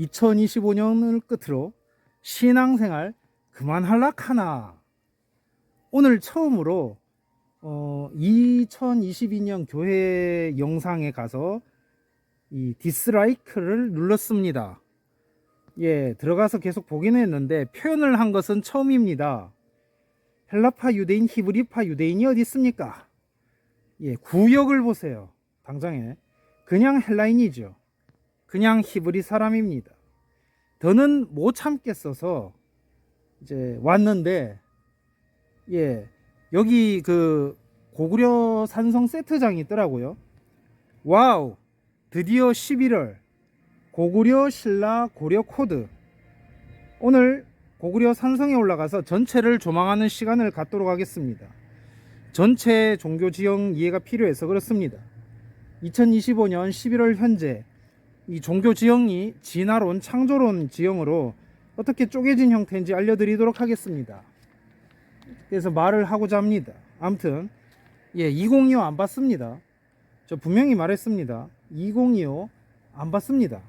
2025년을 끝으로 신앙생활 그만할락하나. 오늘 처음으로 2022년 교회 영상에 가서 이 디스라이크를 눌렀습니다. 예, 들어가서 계속 보기는 했는데 표현을 한 것은 처음입니다. 헬라파 유대인, 히브리파 유대인이 어디 있습니까? 예, 구역을 보세요. 당장에 그냥 헬라인이죠. 그냥 히브리 사람입니다. 더는 못 참겠어서 이제 왔는데, 예, 여기 그 고구려 산성 세트장이 있더라고요. 와우, 드디어 11월 고구려 신라 고려 코드. 오늘 고구려 산성에 올라가서 전체를 조망하는 시간을 갖도록 하겠습니다. 전체 종교 지형 이해가 필요해서 그렇습니다. 2025년 11월 현재 이 종교 지형이 진화론, 창조론 지형으로 어떻게 쪼개진 형태인지 알려드리도록 하겠습니다. 그래서 말을 하고자 합니다. 아무튼 2025 안 봤습니다. 저 분명히 말했습니다. 2025 안 봤습니다.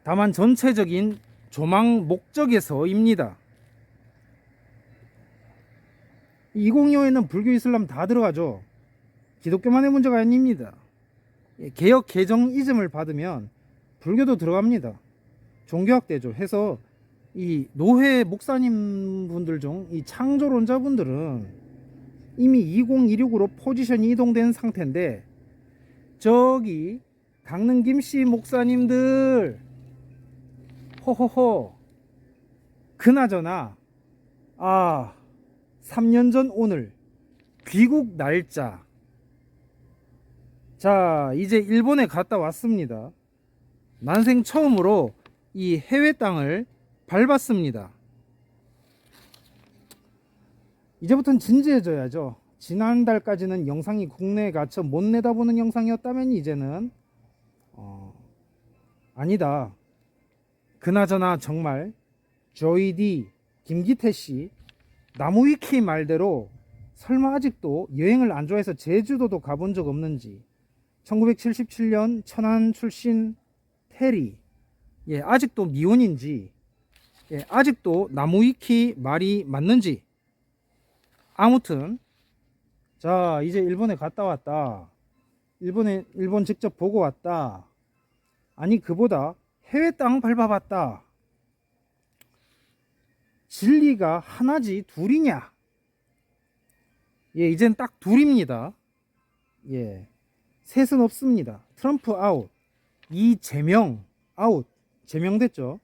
다만 전체적인 조망 목적에서입니다. 2025에는 불교, 이슬람 다 들어가죠. 기독교만의 문제가 아닙니다. 개혁 개정 이즘을 받으면 불교도 들어갑니다. 종교학대죠. 해서 이 노회 목사님 분들 중 이 창조론자 분들은 이미 2026으로 포지션이 이동된 상태인데, 저기 강릉 김씨 목사님들 호호호, 그나저나 3년 전 오늘 귀국 날짜, 자 이제 일본에 갔다 왔습니다. 난생 처음으로 이 해외 땅을 밟았습니다. 이제부터는 진지해져야죠. 지난달까지는 영상이 국내에 갇혀 못 내다보는 영상이었다면 이제는 아니다. 그나저나 정말 조이디 김기태씨 나무위키 말대로 설마 아직도 여행을 안 좋아해서 제주도도 가본 적 없는지, 1977년 천안 출신 테리, 아직도 미혼인지, 아직도 나무위키 말이 맞는지. 아무튼 자 이제 일본에 갔다 왔다. 일본 직접 보고 왔다. 아니 그보다 해외 땅 밟아봤다. 진리가 하나지 둘이냐? 이젠 딱 둘입니다. 셋은 없습니다. 트럼프 아웃, 이재명 아웃, 제명됐죠.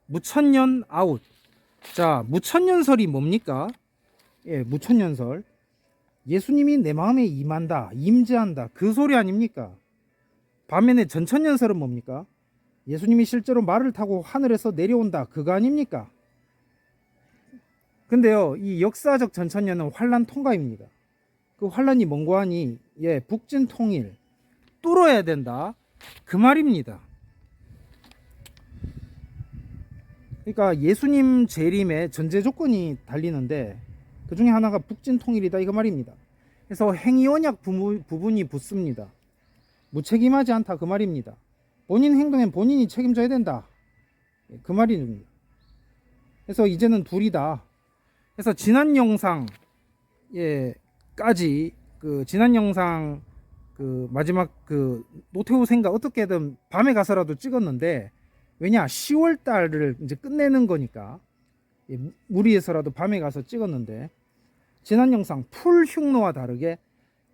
무천년 아웃. 자, 무천년설이 뭡니까? 무천년설, 예수님이 내 마음에 임한다, 임재한다, 그 소리 아닙니까? 반면에 전천년설은 뭡니까? 예수님이 실제로 말을 타고 하늘에서 내려온다, 그거 아닙니까? 근데요, 이 역사적 전천년은 환란 통과입니다. 그 환란이 뭔고 하니 북진 통일 뚫어야 된다, 그 말입니다. 그러니까 예수님 재림의 전제 조건이 달리는데 그 중에 하나가 북진 통일이다, 이거 말입니다. 그래서 행위언약 부분이 붙습니다. 무책임하지 않다, 그 말입니다. 본인 행동엔 본인이 책임져야 된다, 그 말입니다. 그래서 이제는 둘이다. 그래서 지난 영상 까지 지난 영상 마지막 노태우 생각 어떻게든 밤에 가서라도 찍었는데, 왜냐 10월 달을 이제 끝내는 거니까 무리해서라도 밤에 가서 찍었는데, 지난 영상 풀 흉노와 다르게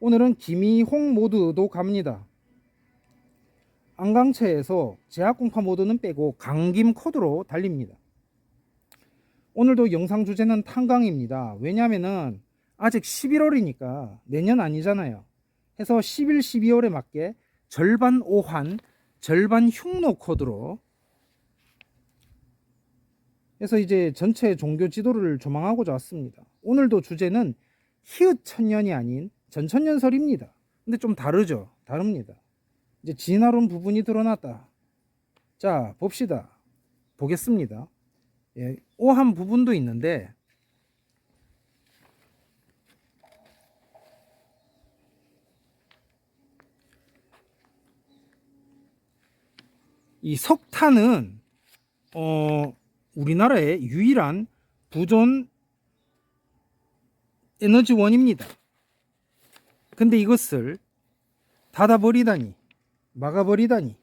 오늘은 김이홍 모드도 갑니다. 안강체에서 제약공파 모드는 빼고 강김 코드로 달립니다. 오늘도 영상 주제는 탄광입니다. 왜냐면은 아직 11월이니까 내년 아니잖아요. 해서 11, 12월에 맞게 절반 오환, 절반 흉노 코드로 해서 이제 전체 종교 지도를 조망하고자 왔습니다. 오늘도 주제는 히읗 천년이 아닌 전천년설입니다. 근데 좀 다르죠. 다릅니다. 이제 진화론 부분이 드러났다. 자 봅시다. 보겠습니다. 오한 부분도 있는데, 이 석탄은 우리나라의 유일한 보존 에너지원입니다. 근데 이것을 닫아버리다니, 막아버리다니.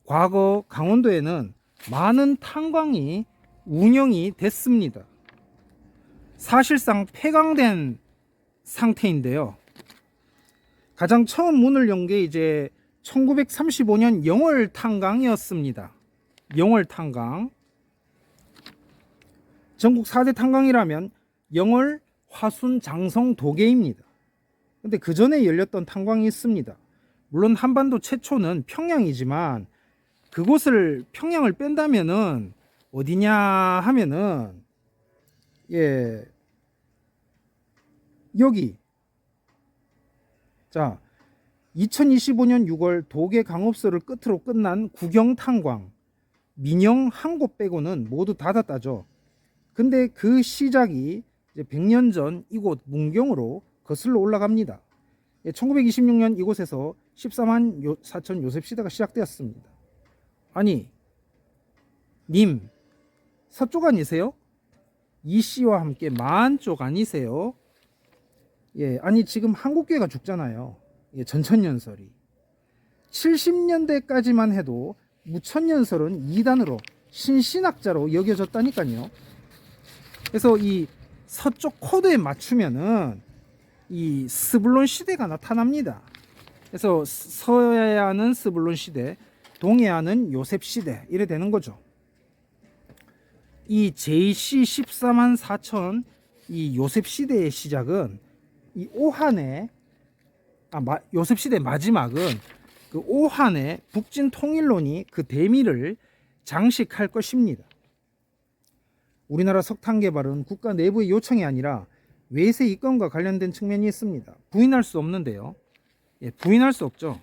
과거 강원도에는 많은 탄광이 운영이 됐습니다. 사실상 폐광된 상태인데요. 가장 처음 문을 연 게 이제 1935년 영월 탄광이었습니다. 영월 탄광. 전국 4대 탄광이라면 영월, 화순, 장성, 도계입니다. 근데 그 전에 열렸던 탄광이 있습니다. 물론 한반도 최초는 평양이지만 그곳을 평양을 뺀다면은 어디냐 하면은 여기. 자, 2025년 6월 도계 강업소를 끝으로 끝난 구경 탄광, 민영 한 곳 빼고는 모두 닫았다죠. 근데 그 시작이 이제 100년 전 이곳 문경으로 거슬러 올라갑니다. 1926년 이곳에서 14만 4천 요셉 시대가 시작되었습니다. 아니, 님, 서쪽 아니세요? 이 씨와 함께 만쪽 아니세요? 아니 지금 한국교회가 죽잖아요. 전천년설이. 70년대까지만 해도 무천년설은 이단으로 신신학자로 여겨졌다니까요. 그래서 이 서쪽 코드에 맞추면은 이 스불론 시대가 나타납니다. 그래서 서해안은 스불론 시대, 동해안은 요셉 시대 이래 되는 거죠. 이 JC 14만 4천 이 요셉 시대의 시작은 이 오한의 요셉 시대 마지막은 그 오한의 북진 통일론이 그 대미를 장식할 것입니다. 우리나라 석탄 개발은 국가 내부의 요청이 아니라 외세 이권과 관련된 측면이 있습니다. 부인할 수 없는데요. 부인할 수 없죠.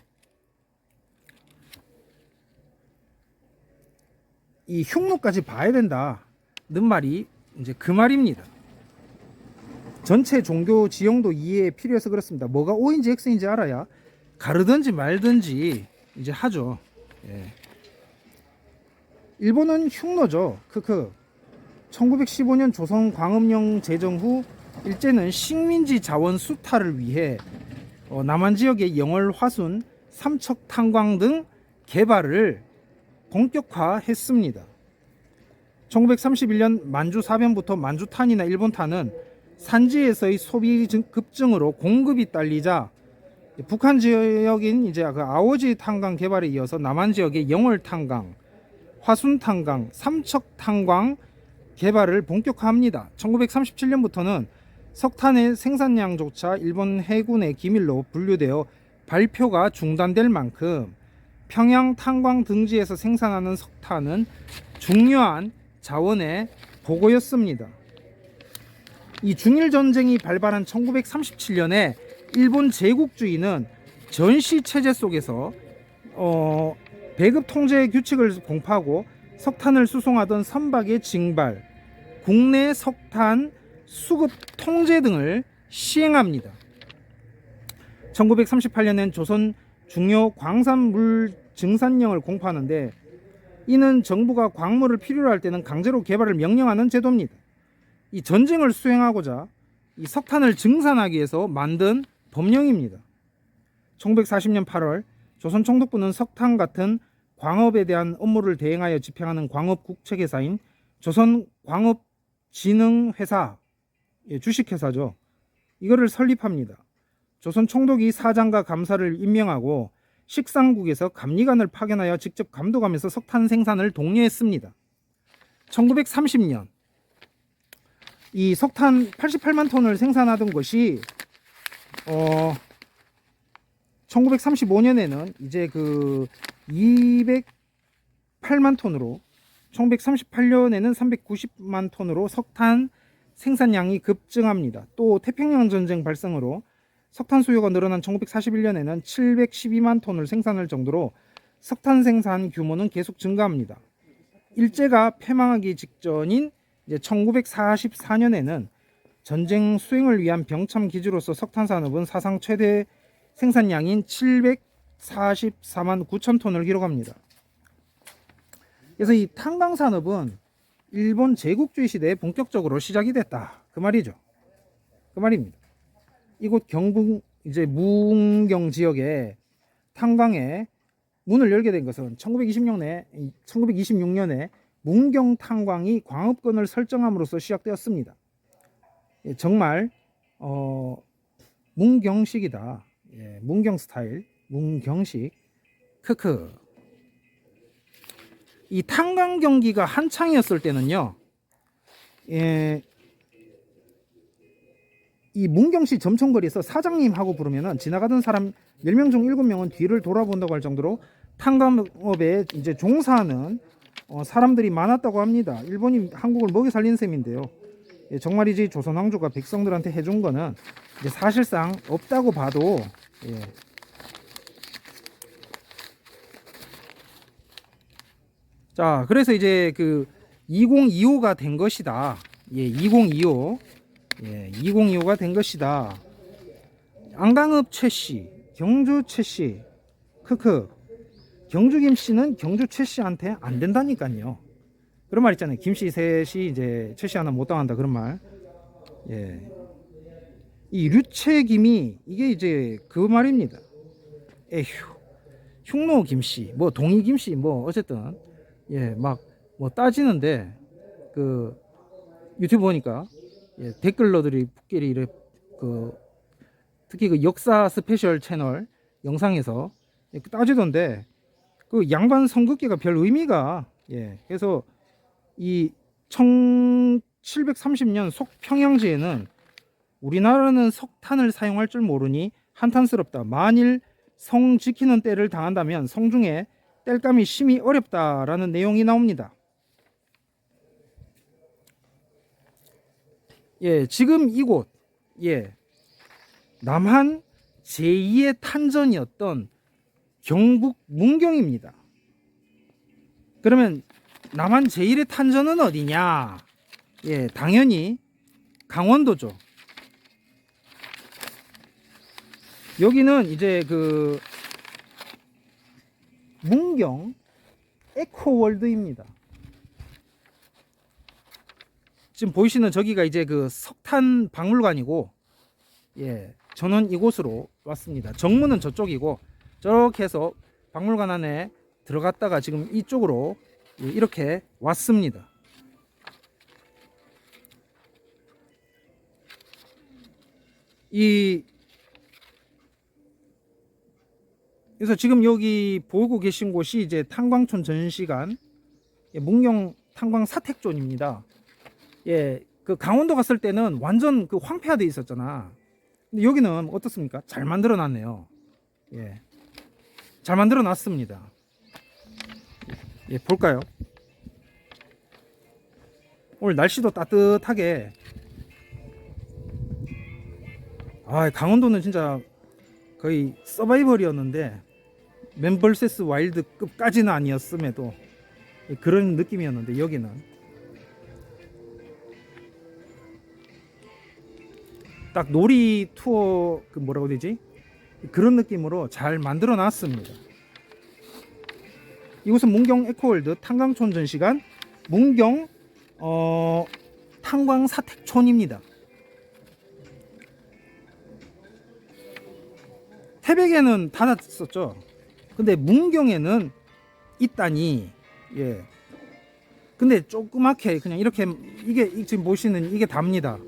이 흉노까지 봐야 된다는 말이 이제 그 말입니다. 전체 종교 지형도 이해에 필요해서 그렇습니다. 뭐가 O인지 X인지 알아야 가르든지 말든지 이제 하죠. 일본은 흉노죠. 1915년 조선 광업령 제정 후 일제는 식민지 자원 수탈을 위해 남한 지역의 영월, 화순, 삼척 탄광 등 개발을 본격화했습니다. 1931년 만주 사변부터 만주탄이나 일본탄은 산지에서의 소비 급증으로 공급이 딸리자 북한 지역인 이제 그 아오지 탄광 개발에 이어서 남한 지역의 영월 탄광, 화순 탄광, 삼척 탄광 개발을 본격화합니다. 1937년부터는 석탄의 생산량조차 일본 해군의 기밀로 분류되어 발표가 중단될 만큼 평양 탄광 등지에서 생산하는 석탄은 중요한 자원의 보고였습니다. 이 중일전쟁이 발발한 1937년에 일본 제국주의는 전시체제 속에서 배급 통제 규칙을 공포하고 석탄을 수송하던 선박의 징발, 국내 석탄 수급 통제 등을 시행합니다. 1938년엔 조선 중요 광산물 증산령을 공포하는데 이는 정부가 광물을 필요로 할 때는 강제로 개발을 명령하는 제도입니다. 이 전쟁을 수행하고자 이 석탄을 증산하기 위해서 만든 법령입니다. 1940년 8월 조선 총독부는 석탄 같은 광업에 대한 업무를 대행하여 집행하는 광업 국책회사인 조선광업진흥회사, 주식회사죠. 이거를 설립합니다. 조선 총독이 사장과 감사를 임명하고 식상국에서 감리관을 파견하여 직접 감독하면서 석탄 생산을 독려했습니다. 1930년 이 석탄 88만 톤을 생산하던 것이 1935년에는 이제 그 208만 톤으로 1938년에는 390만 톤으로 석탄 생산량이 급증합니다. 또 태평양 전쟁 발생으로 석탄 수요가 늘어난 1941년에는 712만 톤을 생산할 정도로 석탄 생산 규모는 계속 증가합니다. 일제가 패망하기 직전인 이제 1944년에는 전쟁 수행을 위한 병참 기지로서 석탄 산업은 사상 최대 생산량인 744만 9천 톤을 기록합니다. 그래서 이 탄광 산업은 일본 제국주의 시대에 본격적으로 시작이 됐다. 그 말이죠. 그 말입니다. 이곳 경북 이제 문경 지역에 탄광에 문을 열게 된 것은 1926년에 문경 탄광이 광업권을 설정함으로써 시작되었습니다. 예, 정말 문경식이다. 예, 문경 스타일, 문경식. 크크. 이 탄광 경기가 한창이었을 때는요, 예, 이 문경시 점촌거리에서 사장님하고 부르면은 지나가던 사람 10명 중 7명은 뒤를 돌아본다고 할 정도로 탄광업에 이제 종사하는 사람들이 많았다고 합니다. 일본이 한국을 먹여 살린 셈인데요. 예, 정말이지 조선 왕조가 백성들한테 해준 거는 이제 사실상 없다고 봐도, 예. 자, 그래서 이제 그 2025가 된 것이다. 예, 2025. 예, 2025가 된 것이다. 안강읍 최씨, 경주 최씨, 크크. 경주 김씨는 경주 최씨한테 안 된다니까요. 그런 말 있잖아요. 김씨 셋이 이제 최씨 하나 못 당한다 그런 말. 예. 이 류채김이 이게 이제 그 말입니다. 에휴. 흉노 김씨, 뭐 동희 김씨, 뭐 어쨌든 예, 막 뭐 따지는데 그 유튜브 보니까 예, 댓글러들이 북끼리 이래 그 특히 그 역사 스페셜 채널 영상에서 예, 따지던데 그 양반 성극기가 별 의미가 예, 그래서 이 1730년 속평양지에는 우리나라는 석탄을 사용할 줄 모르니 한탄스럽다. 만일 성 지키는 때를 당한다면 성중에 뗄감이 심히 어렵다라는 내용이 나옵니다. 예, 지금 이곳 예, 남한 제2의 탄전이었던 경북 문경입니다. 그러면 남한 제1의 탄전은 어디냐? 예, 당연히 강원도죠. 여기는 이제 그 문경 에코월드입니다. 지금 보이시는 저기가 이제 그 석탄 박물관이고, 예, 저는 이곳으로 왔습니다. 정문은 저쪽이고, 저렇게 해서 박물관 안에 들어갔다가 지금 이쪽으로 이렇게 왔습니다. 그래서 지금 여기 보고 계신 곳이 이제 탄광촌 전시관, 예, 문경 탄광 사택존입니다. 예, 그 강원도 갔을 때는 완전 그 황폐화돼 있었잖아. 근데 여기는 어떻습니까? 잘 만들어 놨네요. 예, 잘 만들어 놨습니다. 예, 볼까요? 오늘 날씨도 따뜻하게. 아, 강원도는 진짜 거의 서바이벌이었는데 맨 vs 와일드급까지는 아니었음에도 그런 느낌이었는데 여기는 딱 놀이 투어 그 뭐라고 해야 되지? 그런 느낌으로 잘 만들어 놨습니다. 이곳은 문경 에코월드 탄광촌 전시관 문경 탄광사택촌입니다. 태백에는 닫았었죠. 근데 문경에는 있다니. 예. 근데 조그맣게 그냥 이렇게 이게 지금 보시는 이게 답니다.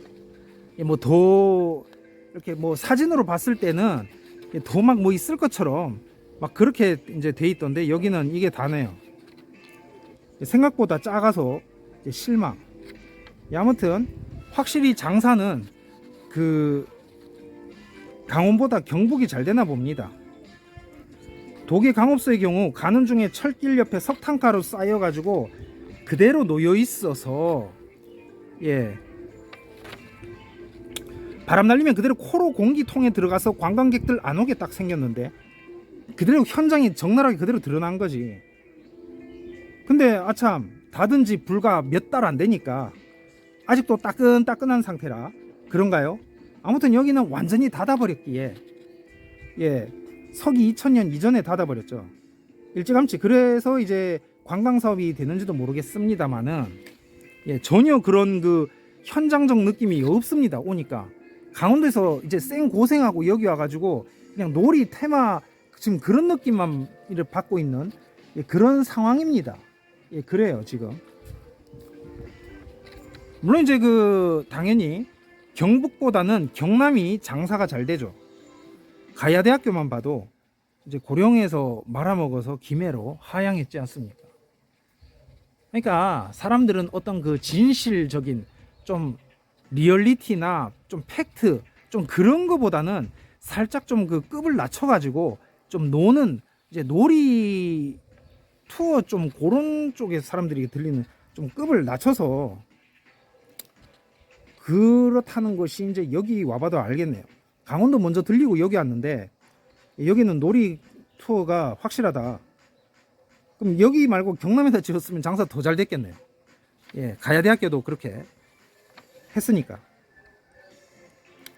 예, 뭐 더 이렇게 뭐 사진으로 봤을 때는 더 막 뭐 있을 것처럼 막 그렇게 이제 돼 있던데 여기는 이게 다네요. 생각보다 작아서 이제 실망. 예, 아무튼 확실히 장사는 그 강원보다 경북이 잘 되나 봅니다. 독일 강업소의 경우 가는 중에 철길 옆에 석탄가루 쌓여가지고 그대로 놓여 있어서 예, 바람 날리면 그대로 코로 공기통에 들어가서 관광객들 안 오게 딱 생겼는데 그대로 현장이 적나라하게 그대로 드러난 거지. 근데 아참 닫은 지 불과 몇 달 안 되니까 아직도 따끈따끈한 상태라 그런가요? 아무튼 여기는 완전히 닫아버렸기에 예, 서기 2000년 이전에 닫아버렸죠. 일찌감치. 그래서 이제 관광 사업이 되는지도 모르겠습니다만은 예, 전혀 그런 그 현장적 느낌이 없습니다. 오니까 강원도에서 이제 생 고생하고 여기 와가지고 그냥 놀이 테마 지금 그런 느낌만 받고 있는 예, 그런 상황입니다. 예, 그래요 지금. 물론 이제 그 당연히 경북보다는 경남이 장사가 잘 되죠. 가야대학교만 봐도 이제 고령에서 말아먹어서 김해로 하향했지 않습니까? 그러니까 사람들은 어떤 그 진실적인 좀 리얼리티나 좀 팩트 좀 그런 거보다는 살짝 좀 그 급을 낮춰가지고 좀 노는 이제 놀이 투어 좀 그런 쪽에 사람들이 들리는 좀 급을 낮춰서 그렇다는 것이 이제 여기 와봐도 알겠네요. 강원도 먼저 들리고 여기 왔는데 여기는 놀이 투어가 확실하다. 그럼 여기 말고 경남에다 지었으면 장사 더 잘 됐겠네요. 예, 가야대학교도 그렇게 했으니까.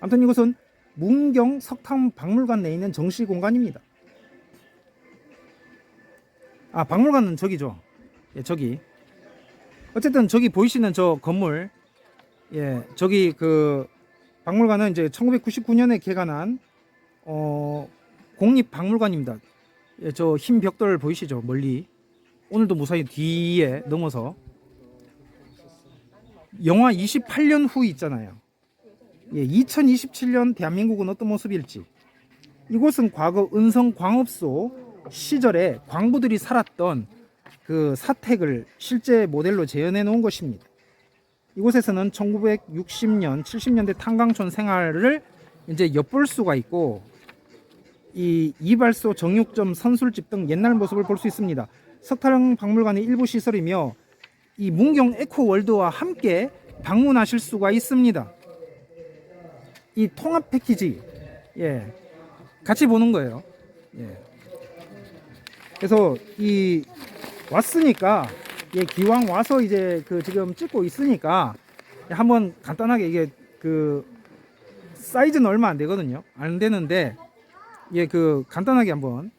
아무튼 이곳은 문경 석탄박물관 내에 있는 정시 공간입니다. 아, 박물관은 저기죠. 예, 저기. 어쨌든 저기 보이시는 저 건물, 예, 저기 그 박물관은 이제 1999년에 개관한 공립박물관입니다. 예, 저 흰 벽돌 보이시죠? 멀리. 오늘도 무사히 뒤에 넘어서 영하 28년 후 있잖아요. 예, 2027년 대한민국은 어떤 모습일지. 이곳은 과거 은성 광업소 시절에 광부들이 살았던 그 사택을 실제 모델로 재현해 놓은 것입니다. 이곳에서는 1960년, 70년대 탄광촌 생활을 이제 엿볼 수가 있고, 이 이발소, 정육점, 선술집 등 옛날 모습을 볼 수 있습니다. 석탄박물관의 일부 시설이며 이 문경 에코월드와 함께 방문하실 수가 있습니다. 이 통합 패키지, 예, 같이 보는 거예요. 예. 그래서 이 왔으니까, 예, 기왕 와서 이제 그 지금 찍고 있으니까 한번 간단하게 이게 그 사이즈는 얼마 안 되거든요. 안 되는데 예, 그 간단하게 한번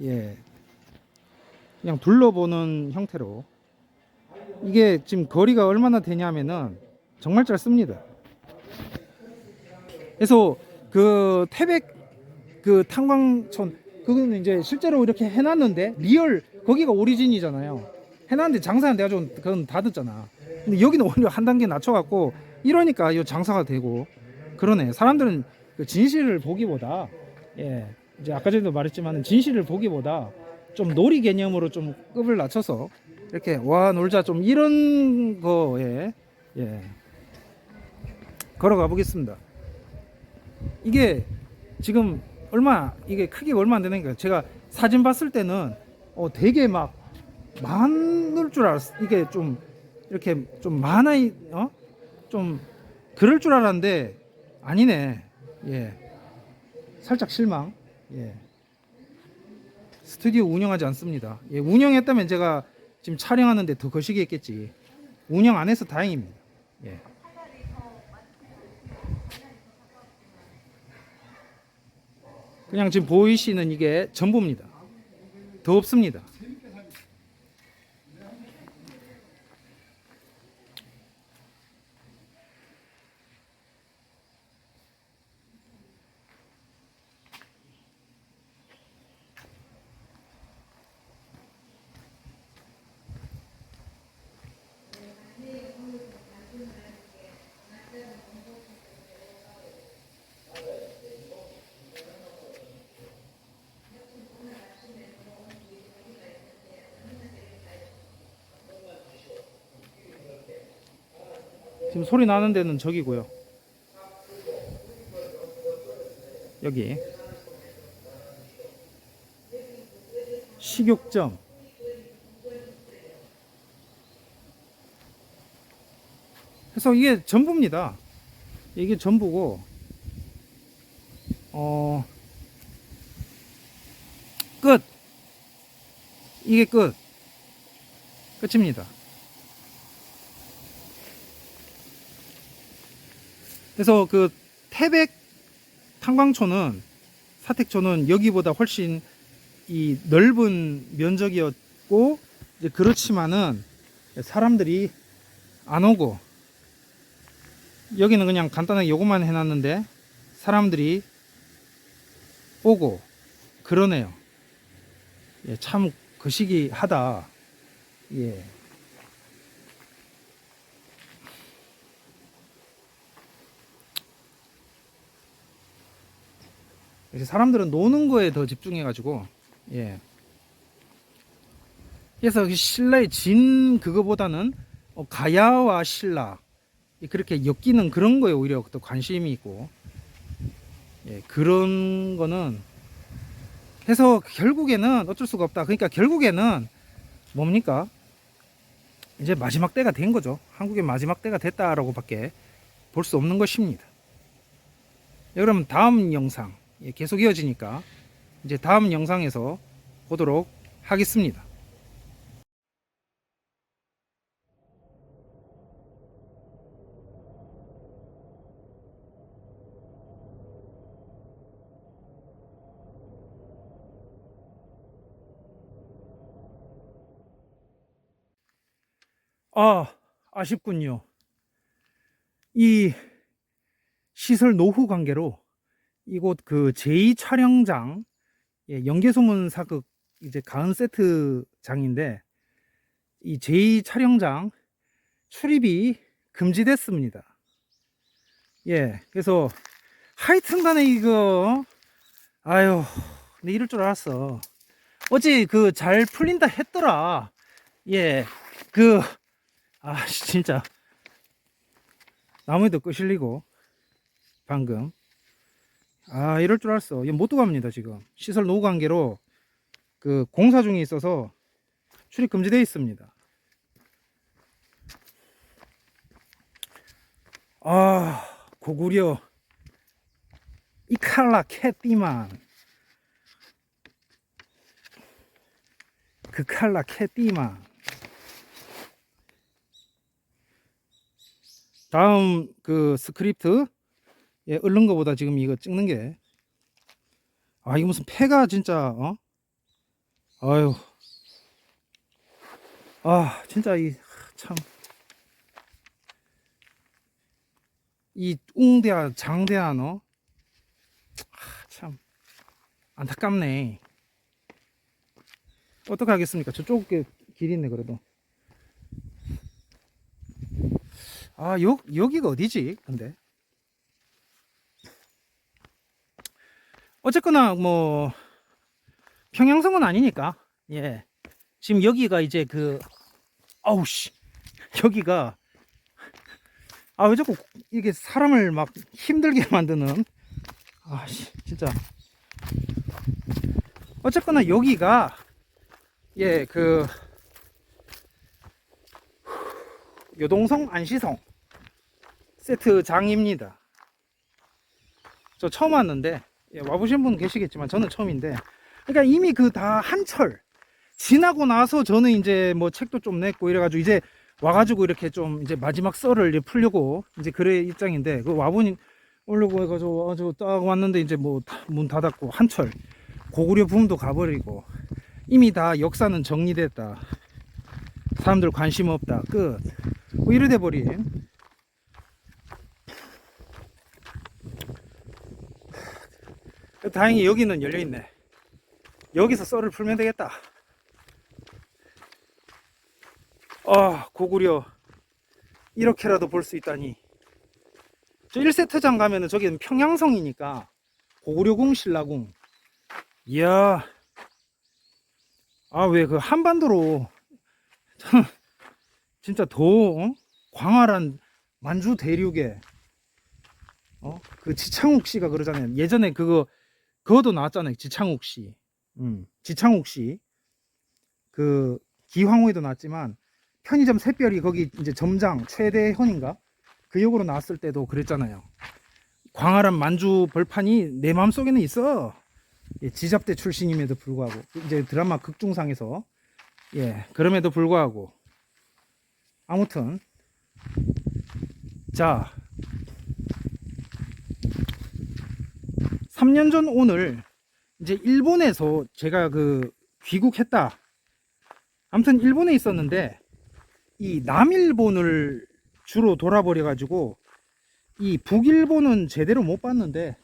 예, 그냥 둘러보는 형태로. 이게 지금 거리가 얼마나 되냐면은 정말 짧습니다. 그래서 그 태백 그 탄광촌 그거는 이제 실제로 이렇게 해놨는데 리얼 거기가 오리진이잖아요. 해놨는데 장사 안 돼가지고 그건 다 듣잖아. 근데 여기는 오히려 한 단계 낮춰갖고 이러니까 이 장사가 되고 그러네. 사람들은 그 진실을 보기보다 예, 이제 아까 전에도 말했지만 진실을 보기보다 좀 놀이 개념으로 좀 급을 낮춰서 이렇게 와 놀자 좀 이런 거에 예, 걸어가 보겠습니다. 이게 지금 얼마 이게 크기가 얼마 안 되니까 제가 사진 봤을 때는 되게 막 많을 줄 알았어. 이게 좀 이렇게 좀 많아 좀 그럴 줄 알았는데 아니네. 예, 살짝 실망. 예, 스튜디오 운영하지 않습니다. 예, 운영했다면 제가 지금 촬영하는데 더 거시기 했겠지. 운영 안 해서 다행입니다. 예. 그냥 지금 보이시는 이게 전부입니다. 더 없습니다. 지금 소리 나는 데는 저기고요. 여기 식욕점. 그래서 이게 전부입니다. 이게 전부고 끝. 이게 끝입니다. 그래서 그 태백 탄광촌은 사택촌은 여기보다 훨씬 이 넓은 면적이었고 이제 그렇지만은 사람들이 안 오고, 여기는 그냥 간단하게 요것만 해놨는데 사람들이 오고 그러네요. 예, 참 거시기하다. 예. 그래서 사람들은 노는 거에 더 집중해가지고, 예. 그래서 신라의 진 그거보다는 가야와 신라 그렇게 엮이는 그런 거에 오히려 더 관심이 있고, 예, 그런 거는 해서 결국에는 어쩔 수가 없다. 그러니까 결국에는 뭡니까? 이제 마지막 때가 된 거죠. 한국의 마지막 때가 됐다라고밖에 볼 수 없는 것입니다. 예, 그럼 다음 영상 계속 이어지니까 이제 다음 영상에서 보도록 하겠습니다. 아쉽군요. 이 시설 노후 관계로 이곳 그 제2 촬영장, 연개소문 사극 이제 가은 세트장인데, 이 제2 촬영장 출입이 금지됐습니다. 예, 그래서 하여튼간에 이거 아유, 근데 이럴 줄 알았어. 어제 그 잘 풀린다 했더라. 예, 그 진짜 나무에도 끄실리고 방금 이럴 줄 알았어. 이거 못 들어갑니다. 지금 시설 노후 관계로 그 공사 중에 있어서 출입 금지되어 있습니다. 고구려 이칼라 캐띠만, 그 칼라 캐띠만. 다음 그 스크립트 얼른 거보다 지금 이거 찍는 게 이거 무슨 폐가 진짜 아유 진짜 이 웅대한 장대한 참 안타깝네. 어떻게 하겠습니까? 저쪽 길이 있네. 그래도 여기가 어디지? 근데 어쨌거나 뭐 평양성은 아니니까, 예, 지금 여기가 이제 여기가 왜 자꾸 이게 사람을 막 힘들게 만드는 진짜. 어쨌거나 여기가 요동성 안시성 세트장입니다. 저 처음 왔는데, 와보신 분 계시겠지만 저는 처음인데, 그러니까 이미 다 한철 지나고 나서 저는 이제 뭐 책도 좀 냈고 이래가지고 이제 와가지고 이렇게 좀 이제 마지막 썰을 이제 풀려고 이제 그래 입장인데, 그 와보니 오려고 해가지고 딱 왔는데 이제 뭐 문 닫았고 한철 고구려 붐도 가버리고 이미 다 역사는 정리됐다. 사람들 관심 없다. 끝. 뭐 이래 돼버린. 다행히 여기는 열려있네. 여기서 썰을 풀면 되겠다. 고구려 이렇게라도 볼 수 있다니. 저 1세트장 가면은 저기는 평양성이니까 고구려궁 신라궁. 이야, 왜 그 한반도로 진짜 더 광활한 만주 대륙에 그 지창욱 씨가 그러잖아요. 예전에 그거도 나왔잖아요. 지창욱 씨. 지창욱 씨. 그 기황후에도 나왔지만 편의점 샛별이 거기 이제 점장 최대현인가? 그 역으로 나왔을 때도 그랬잖아요. 광활한 만주 벌판이 내 마음속에는 있어. 지잡대 출신임에도 불구하고 이제 드라마 극중상에서 그럼에도 불구하고 아무튼 자 3년 전 오늘 이제 일본에서 제가 귀국했다. 아무튼 일본에 있었는데 이 남일본을 주로 돌아버려 가지고 이 북일본은 제대로 못 봤는데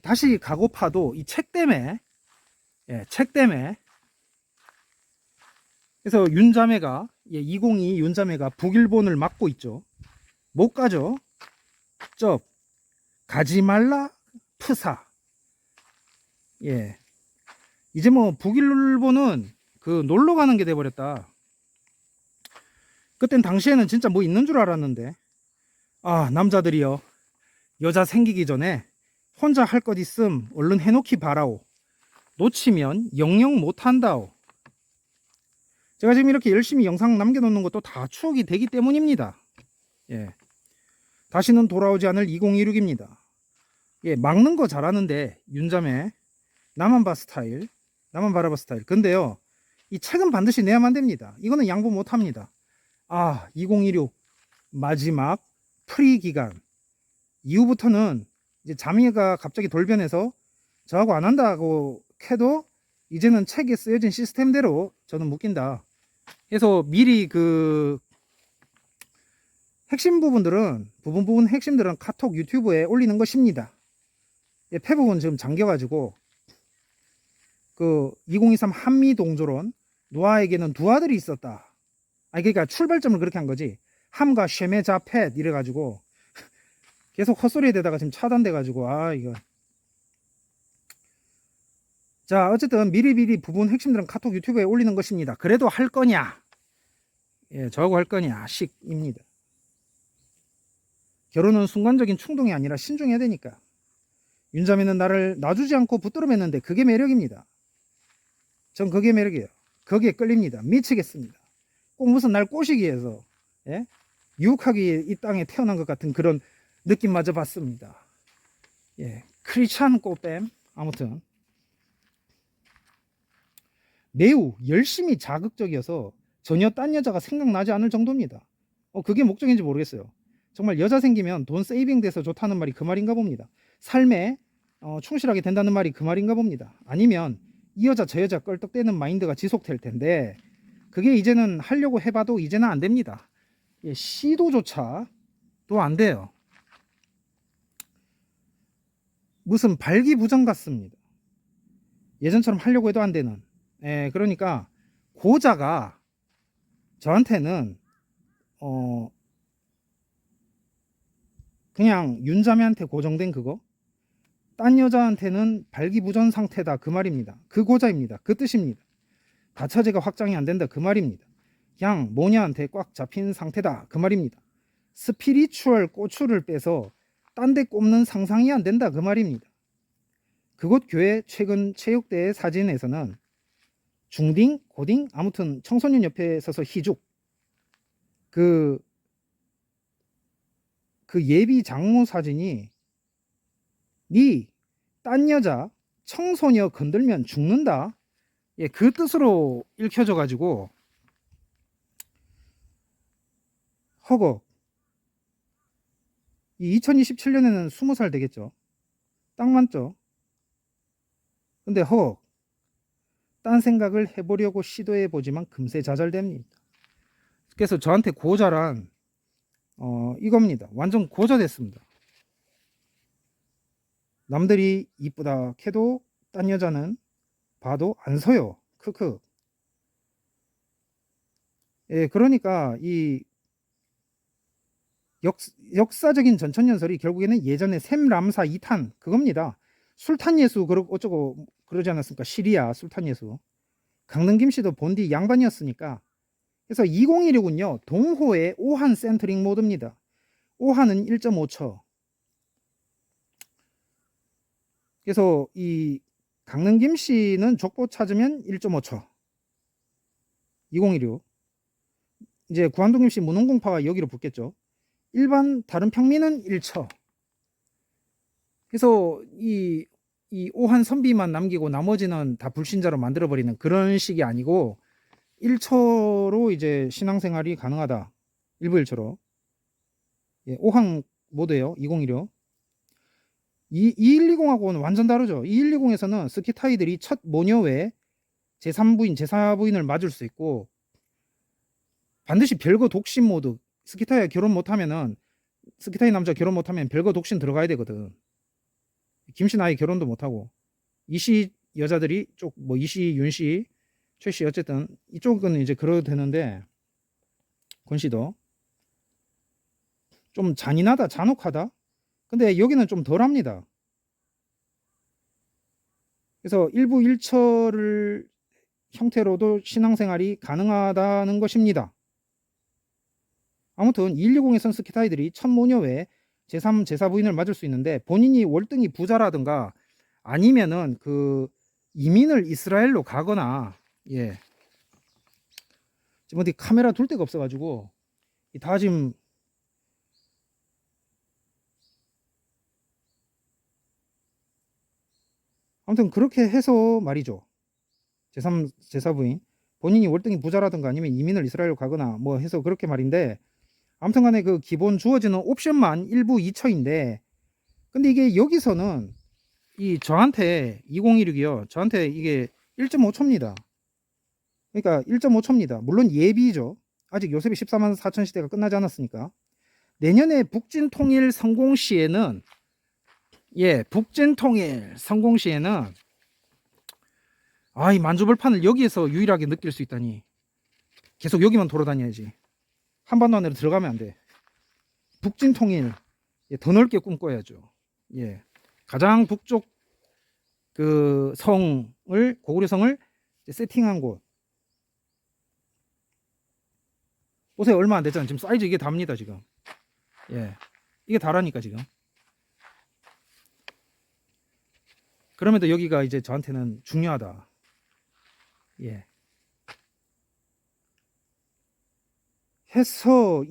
다시 가고파도 이 책 때문에, 책 때문에. 그래서 윤자매가, 202 윤자매가 북일본을 막고 있죠. 못 가죠. 쩝 가지 말라 프사. 예, 이제 뭐 북일본은 그 놀러 가는 게 돼 버렸다. 그땐 당시에는 진짜 뭐 있는 줄 알았는데, 아, 남자들이요, 여자 생기기 전에 혼자 할 것 있음 얼른 해놓기 바라오. 놓치면 영영 못한다오. 제가 지금 이렇게 열심히 영상 남겨놓는 것도 다 추억이 되기 때문입니다. 예, 다시는 돌아오지 않을 2016입니다. 예, 막는 거 잘하는데 윤자매, 나만 봐 스타일, 나만 바라봐 스타일. 근데요, 이 책은 반드시 내야만 됩니다. 이거는 양보 못합니다. 아, 2016 마지막 프리 기간 이후부터는 이제 자미가 갑자기 돌변해서 저하고 안 한다고 해도 이제는 책에 쓰여진 시스템대로 저는 묶인다. 그래서 미리 그 핵심 부분들은, 부분 핵심들은 카톡 유튜브에 올리는 것입니다. 예, 페북은 지금 잠겨가지고 그 2023 한미 동조론, 노아에게는 두 아들이 있었다. 아니 그러니까 출발점을 그렇게 한 거지. 함과 쉐메 자펫 이래가지고 계속 헛소리에 대다가 지금 차단돼가지고, 아 이거. 자, 어쨌든 미리미리 부분 핵심들은 카톡 유튜브에 올리는 것입니다. 그래도 할 거냐? 예, 저하고 할 거냐? 식입니다. 결혼은 순간적인 충동이 아니라 신중해야 되니까. 윤자매는 나를 놔주지 않고 붙들어 맸는데 그게 매력입니다. 전 그게 매력이에요. 거기에 끌립니다. 미치겠습니다. 꼭 무슨 날 꼬시기 위해서, 예? 유혹하기 이 땅에 태어난 것 같은 그런 느낌마저 받습니다. 예, 크리스찬 꽃뱀. 아무튼 매우 열심히 자극적이어서 전혀 딴 여자가 생각나지 않을 정도입니다. 그게 목적인지 모르겠어요. 정말 여자 생기면 돈 세이빙 돼서 좋다는 말이 그 말인가 봅니다. 삶에 충실하게 된다는 말이 그 말인가 봅니다. 아니면 이 여자 저 여자 껄떡대는 마인드가 지속될 텐데, 그게 이제는 하려고 해봐도 이제는 안 됩니다. 예, 시도조차 또 안 돼요. 무슨 발기부전 같습니다. 예전처럼 하려고 해도 안 되는. 예, 그러니까 고자가 저한테는 그냥 윤자매한테 고정된 그거, 딴 여자한테는 발기부전 상태다 그 말입니다. 그 고자입니다. 그 뜻입니다. 다처제가 확장이 안 된다 그 말입니다. 그냥 모녀한테 꽉 잡힌 상태다 그 말입니다. 스피리추얼 고추를 빼서 딴 데 꼽는 상상이 안 된다 그 말입니다. 그곳 교회 최근 체육대회 사진에서는 중딩, 고딩, 아무튼 청소년 옆에 서서 희죽, 그 예비 장모 사진이 니 딴 여자 청소녀 건들면 죽는다, 예, 그 뜻으로 읽혀져 가지고 허걱. 이 2027년에는 20살 되겠죠. 딱 맞죠. 근데 허걱, 딴 생각을 해보려고 시도해 보지만 금세 좌절됩니다. 그래서 저한테 고자란 이겁니다. 완전 고자 됐습니다. 남들이 이쁘다 해도 딴 여자는 봐도 안 서요. 크크. 예, 그러니까 이 역사적인 전천연설이 결국에는 예전에 샘람사 2탄 그겁니다. 술탄 예수 어쩌고 그러지 않았습니까? 시리아 술탄 예수. 강릉김 씨도 본디 양반이었으니까. 그래서 2016은요 동호의 오한 센트링 모드입니다. 오한은 1.5초. 그래서 이 강릉김 씨는 족보 찾으면 1.5초. 2016. 이제 구한동김 씨 무능공파가 여기로 붙겠죠. 일반 다른 평민은 1초. 그래서 이 오한 선비만 남기고 나머지는 다 불신자로 만들어버리는 그런 식이 아니고 1초로 이제 신앙생활이 가능하다. 일부 1초로. 예, 오한 모드예요. 2016. 2120하고는 완전 다르죠. 2120에서는 스키타이들이 첫 모녀 외 제3부인, 제4부인을 맞을 수 있고, 반드시 별거 독신 모드. 스키타이 결혼 못하면은, 스키타이 남자 결혼 못하면 별거 독신 들어가야 되거든. 김씨 아예 결혼도 못하고, 이씨 여자들이 쪽 뭐 이씨, 윤씨, 최씨 어쨌든 이쪽은 이제 그러도 되는데, 권씨도 좀 잔인하다, 잔혹하다. 근데 여기는 좀 덜합니다. 그래서 일부 일처를 형태로도 신앙생활이 가능하다는 것입니다. 아무튼 120에선 스키타이들이 천모녀 외에 제3, 제4 부인을 맞을 수 있는데, 본인이 월등히 부자라든가 아니면은 그 이민을 이스라엘로 가거나, 예, 지금 어디 카메라 둘 데가 없어가지고 다 지금 아무튼 그렇게 해서 말이죠. 제3, 제4 부인 본인이 월등히 부자라든가 아니면 이민을 이스라엘로 가거나 뭐 해서 그렇게 말인데, 아무튼 간에 그 기본 주어지는 옵션만 일부 2처인데, 근데 이게 여기서는 이 저한테 2016이요. 저한테 이게 1.5초입니다. 그러니까 1.5초입니다. 물론 예비죠. 아직 요셉이 14만 4천 시대가 끝나지 않았으니까. 내년에 북진 통일 성공 시에는, 예, 북진 통일 성공 시에는, 아, 이 만주벌판을 여기에서 유일하게 느낄 수 있다니. 계속 여기만 돌아다녀야지. 한반도 안으로 들어가면 안 돼. 북진 통일, 예, 더 넓게 꿈꿔야죠. 예, 가장 북쪽 그 성을, 고구려 성을 세팅한 곳. 보세요, 얼마 안 됐잖아요. 지금 사이즈 이게 답니다 지금. 예, 이게 다라니까 지금. 그럼에도 여기가 이제 저한테는 중요하다. 예. 해서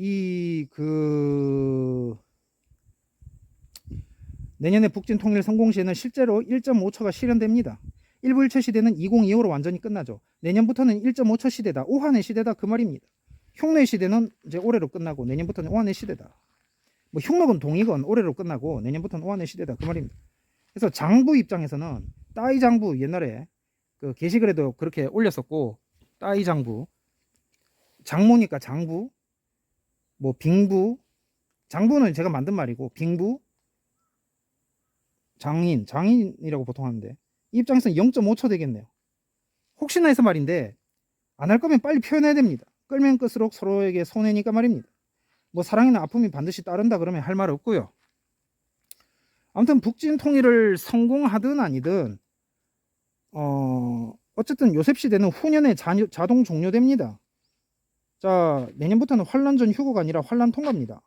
내년에 북진 통일 성공 시에는 실제로 1.5초가 실현됩니다. 일부 일체 시대는 2025로 완전히 끝나죠. 내년부터는 1.5초 시대다, 오한의 시대다 그 말입니다. 흉내 시대는 이제 올해로 끝나고 내년부터는 오한의 시대다. 뭐 흉노건 동이건 올해로 끝나고 내년부터는 오한의 시대다 그 말입니다. 그래서 장부 입장에서는 따이 장부, 옛날에 그 게시글에도 그렇게 올렸었고, 따이 장부, 장모니까 장부, 뭐 빙부, 장부는 제가 만든 말이고, 빙부, 장인이라고 보통 하는데, 이 입장에서는 0.5초 되겠네요. 혹시나 해서 말인데, 안 할 거면 빨리 표현해야 됩니다. 끌면 끌수록 서로에게 손해니까 말입니다. 뭐 사랑이나 아픔이 반드시 따른다 그러면 할 말 없고요. 아무튼 북진 통일을 성공하든 아니든 어쨌든 요셉 시대는 후년에 자동 종료됩니다. 자, 내년부터는 환란 전 휴거가 아니라 환란 통과입니다.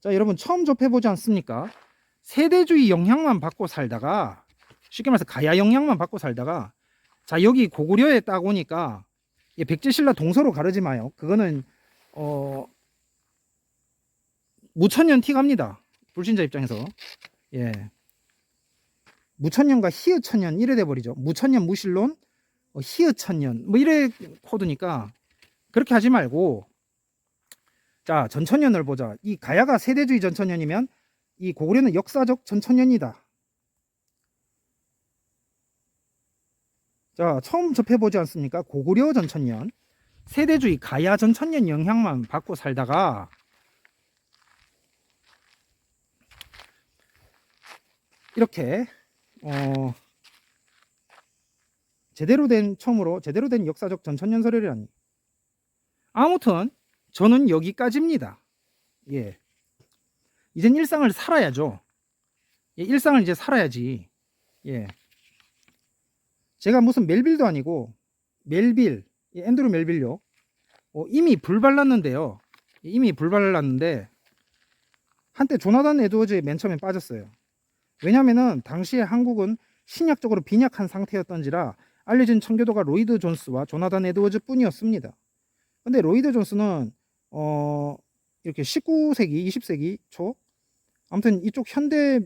자, 여러분 처음 접해보지 않습니까? 세대주의 영향만 받고 살다가, 쉽게 말해서 가야 영향만 받고 살다가, 자, 여기 고구려에 딱 오니까, 예, 백제신라 동서로 가르지 마요. 그거는 무천년 티 갑니다. 불신자 입장에서. 예, 무천년과 희의천년 이래 돼버리죠. 무천년 무신론, 희의천년 뭐 이래 코드니까 그렇게 하지 말고, 자, 전천년을 보자. 이 가야가 세대주의 전천년이면 이 고구려는 역사적 전천년이다. 자, 처음 접해보지 않습니까? 고구려 전천년, 세대주의 가야 전천년 영향만 받고 살다가 이렇게 처음으로 제대로 된 역사적 전천년설이라니. 아무튼 저는 여기까지입니다. 예, 이젠 일상을 살아야죠. 예, 일상을 이제 살아야지. 예, 제가 무슨 멜빌도 아니고, 멜빌, 예, 앤드루 멜빌요. 이미 불발랐는데요. 이미 불발랐는데 한때 조나단 에드워즈에 맨 처음에 빠졌어요. 왜냐면은 당시에 한국은 신약적으로 빈약한 상태였던지라 알려진 청교도가 로이드 존스와 조나단 에드워즈 뿐이었습니다. 근데 로이드 존스는 이렇게 19세기, 20세기 초, 아무튼 이쪽 현대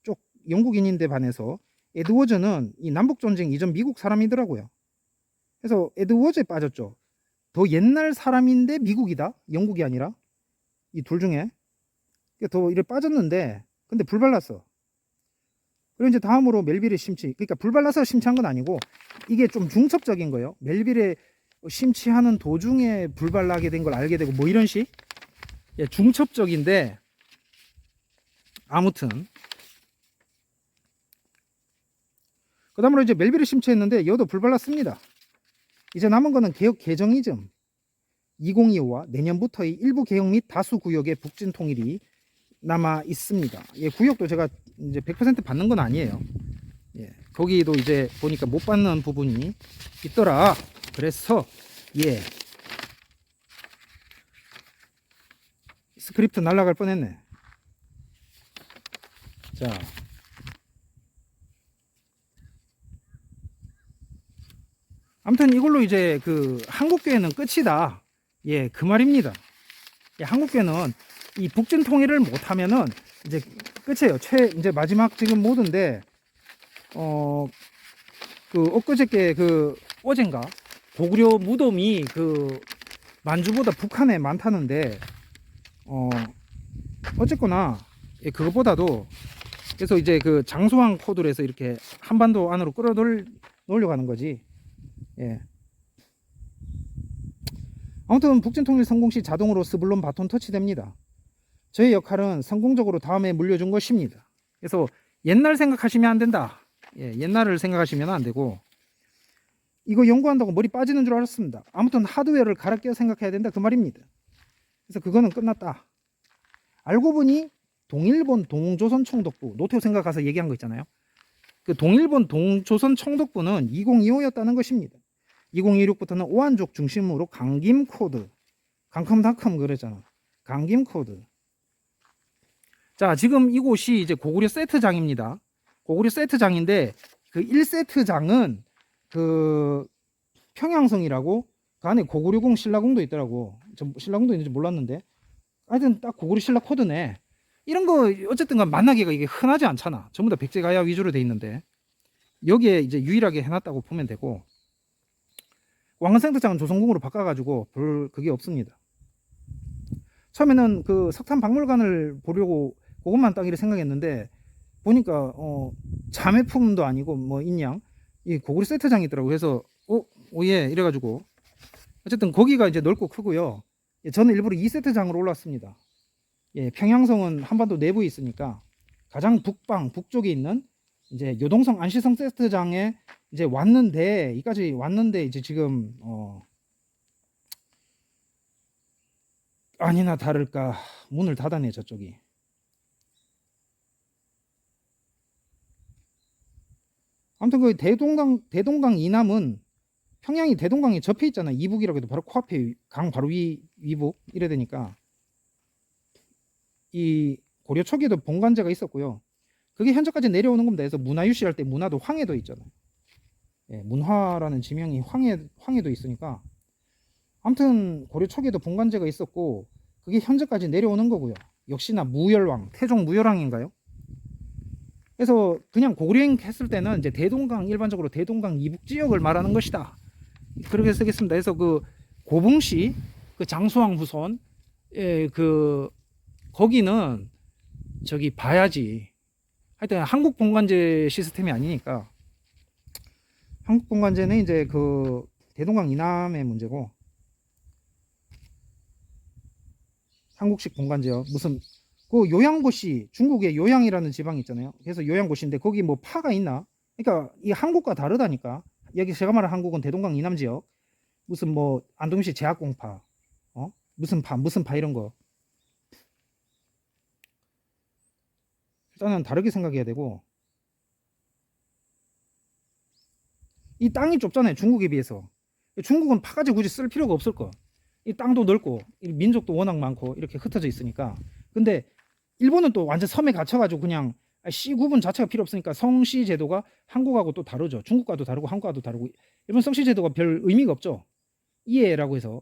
쪽 영국인인데 반해서 에드워즈는 이 남북전쟁 이전 미국 사람이더라고요. 그래서 에드워즈에 빠졌죠. 더 옛날 사람인데 미국이다, 영국이 아니라. 이 둘 중에 더 이래 빠졌는데, 근데 불발랐어. 그리고 이제 다음으로 멜빌의 심취. 그러니까 불발라서 심취한 건 아니고, 이게 좀 중첩적인 거예요. 멜빌의 심취하는 도중에 불발나게 된 걸 알게 되고 뭐 이런 식. 예, 중첩적인데 아무튼 그 다음으로 이제 멜비를 심취했는데 이것도 불발났습니다. 이제 남은 거는 개혁 개정이즘 2025와 내년부터의 일부 개혁 및 다수 구역의 북진 통일이 남아 있습니다. 예, 구역도 제가 이제 100% 받는 건 아니에요. 예, 거기도 이제 보니까 못 받는 부분이 있더라. 그래서 예, 스크립트 날라갈 뻔했네. 자, 아무튼 이걸로 이제 그 한국교회는 끝이다. 예, 그 말입니다. 예, 한국교회는 이 북진 통일을 못하면은 이제 끝이에요. 이제 마지막 지금 모드인데 그 엊그저께 그 어젠가 고구려 무덤이 그 만주보다 북한에 많다는데 어쨌거나 예, 그것보다도 그래서 이제 그 장소항 코드로 해서 이렇게 한반도 안으로 끌어놓으려고 하는 거지. 예. 아무튼 북진 통일 성공 시 자동으로 스블론 바톤 터치됩니다. 저의 역할은 성공적으로 다음에 물려준 것입니다. 그래서 옛날 생각하시면 안 된다. 예, 옛날을 생각하시면 안 되고 이거 연구한다고 머리 빠지는 줄 알았습니다. 아무튼 하드웨어를 갈아 끼워 생각해야 된다 그 말입니다. 그래서 그거는 끝났다. 알고 보니 동일본 동조선 총독부 노태우 생각가서 얘기한 거 있잖아요. 그 동일본 동조선 총독부는 2025였다는 것입니다. 2026부터는 오한족 중심으로 강김 코드 강컴닷컴 그랬잖아. 강김 코드. 자, 지금 이곳이 이제 고구려 세트장입니다. 고구려 세트장인데 그 1세트장은 그 평양성이라고 그 안에 고구려궁 신라궁도 있더라고. 저 신라궁도 있는지 몰랐는데 하여튼 딱 고구려 신라 코드네. 이런 거 어쨌든 간 만나기가 이게 흔하지 않잖아. 전부 다 백제가야 위주로 돼 있는데 여기에 이제 유일하게 해놨다고 보면 되고 왕건센터장은 조선궁으로 바꿔가지고 별 그게 없습니다. 처음에는 그 석탄박물관을 보려고 그것만 따기를 생각했는데 보니까 자매품도 아니고 뭐 인양 이 고구려 세트장이 있더라고. 그래서 오예 이래가지고 어쨌든 거기가 이제 넓고 크고요. 예, 저는 일부러 2세트장으로 올랐습니다. 예, 평양성은 한반도 내부에 있으니까 가장 북쪽에 있는 이제 요동성 안시성 세트장에 이제 왔는데 이까지 왔는데 이제 지금 아니나 다를까 문을 닫아내 저쪽이. 아무튼 그 대동강 이남은 평양이 대동강에 접해 있잖아. 이북이라고 해도 바로 코앞에 강 바로 위북 이래 되니까 이 고려 초기에도 본관제가 있었고요. 그게 현재까지 내려오는 겁니다. 그래서 문화유실할 때 문화도 황해도 있잖아요. 예, 문화라는 지명이 황해도 있으니까 아무튼 고려 초기에도 본관제가 있었고 그게 현재까지 내려오는 거고요. 역시나 무열왕, 태종 무열왕인가요? 그래서 그냥 고구려행 했을 때는 이제 대동강 일반적으로 대동강 이북 지역을 말하는 것이다. 그렇게 쓰겠습니다. 그래서 그 고봉시 그 장수왕 후손 그 거기는 저기 봐야지. 하여튼 한국 본관제 시스템이 아니니까 한국 본관제는 이제 그 대동강 이남의 문제고 한국식 본관제요. 무슨 그 요양고시 중국의 요양이라는 지방이 있잖아요. 그래서 요양고시인데 거기 뭐 파가 있나? 그러니까 이 한국과 다르다니까. 여기 제가 말한 한국은 대동강 이남 지역 무슨 뭐 안동시 제약공파 무슨 파 이런 거 일단은 다르게 생각해야 되고 이 땅이 좁잖아요. 중국에 비해서. 중국은 파까지 굳이 쓸 필요가 없을 거. 이 땅도 넓고 이 민족도 워낙 많고 이렇게 흩어져 있으니까. 근데 일본은 또 완전 섬에 갇혀가지고 그냥 시 구분 자체가 필요 없으니까 성씨 제도가 한국하고 또 다르죠. 중국과도 다르고 한국과도 다르고 일본 성씨 제도가 별 의미가 없죠. 이해라고 해서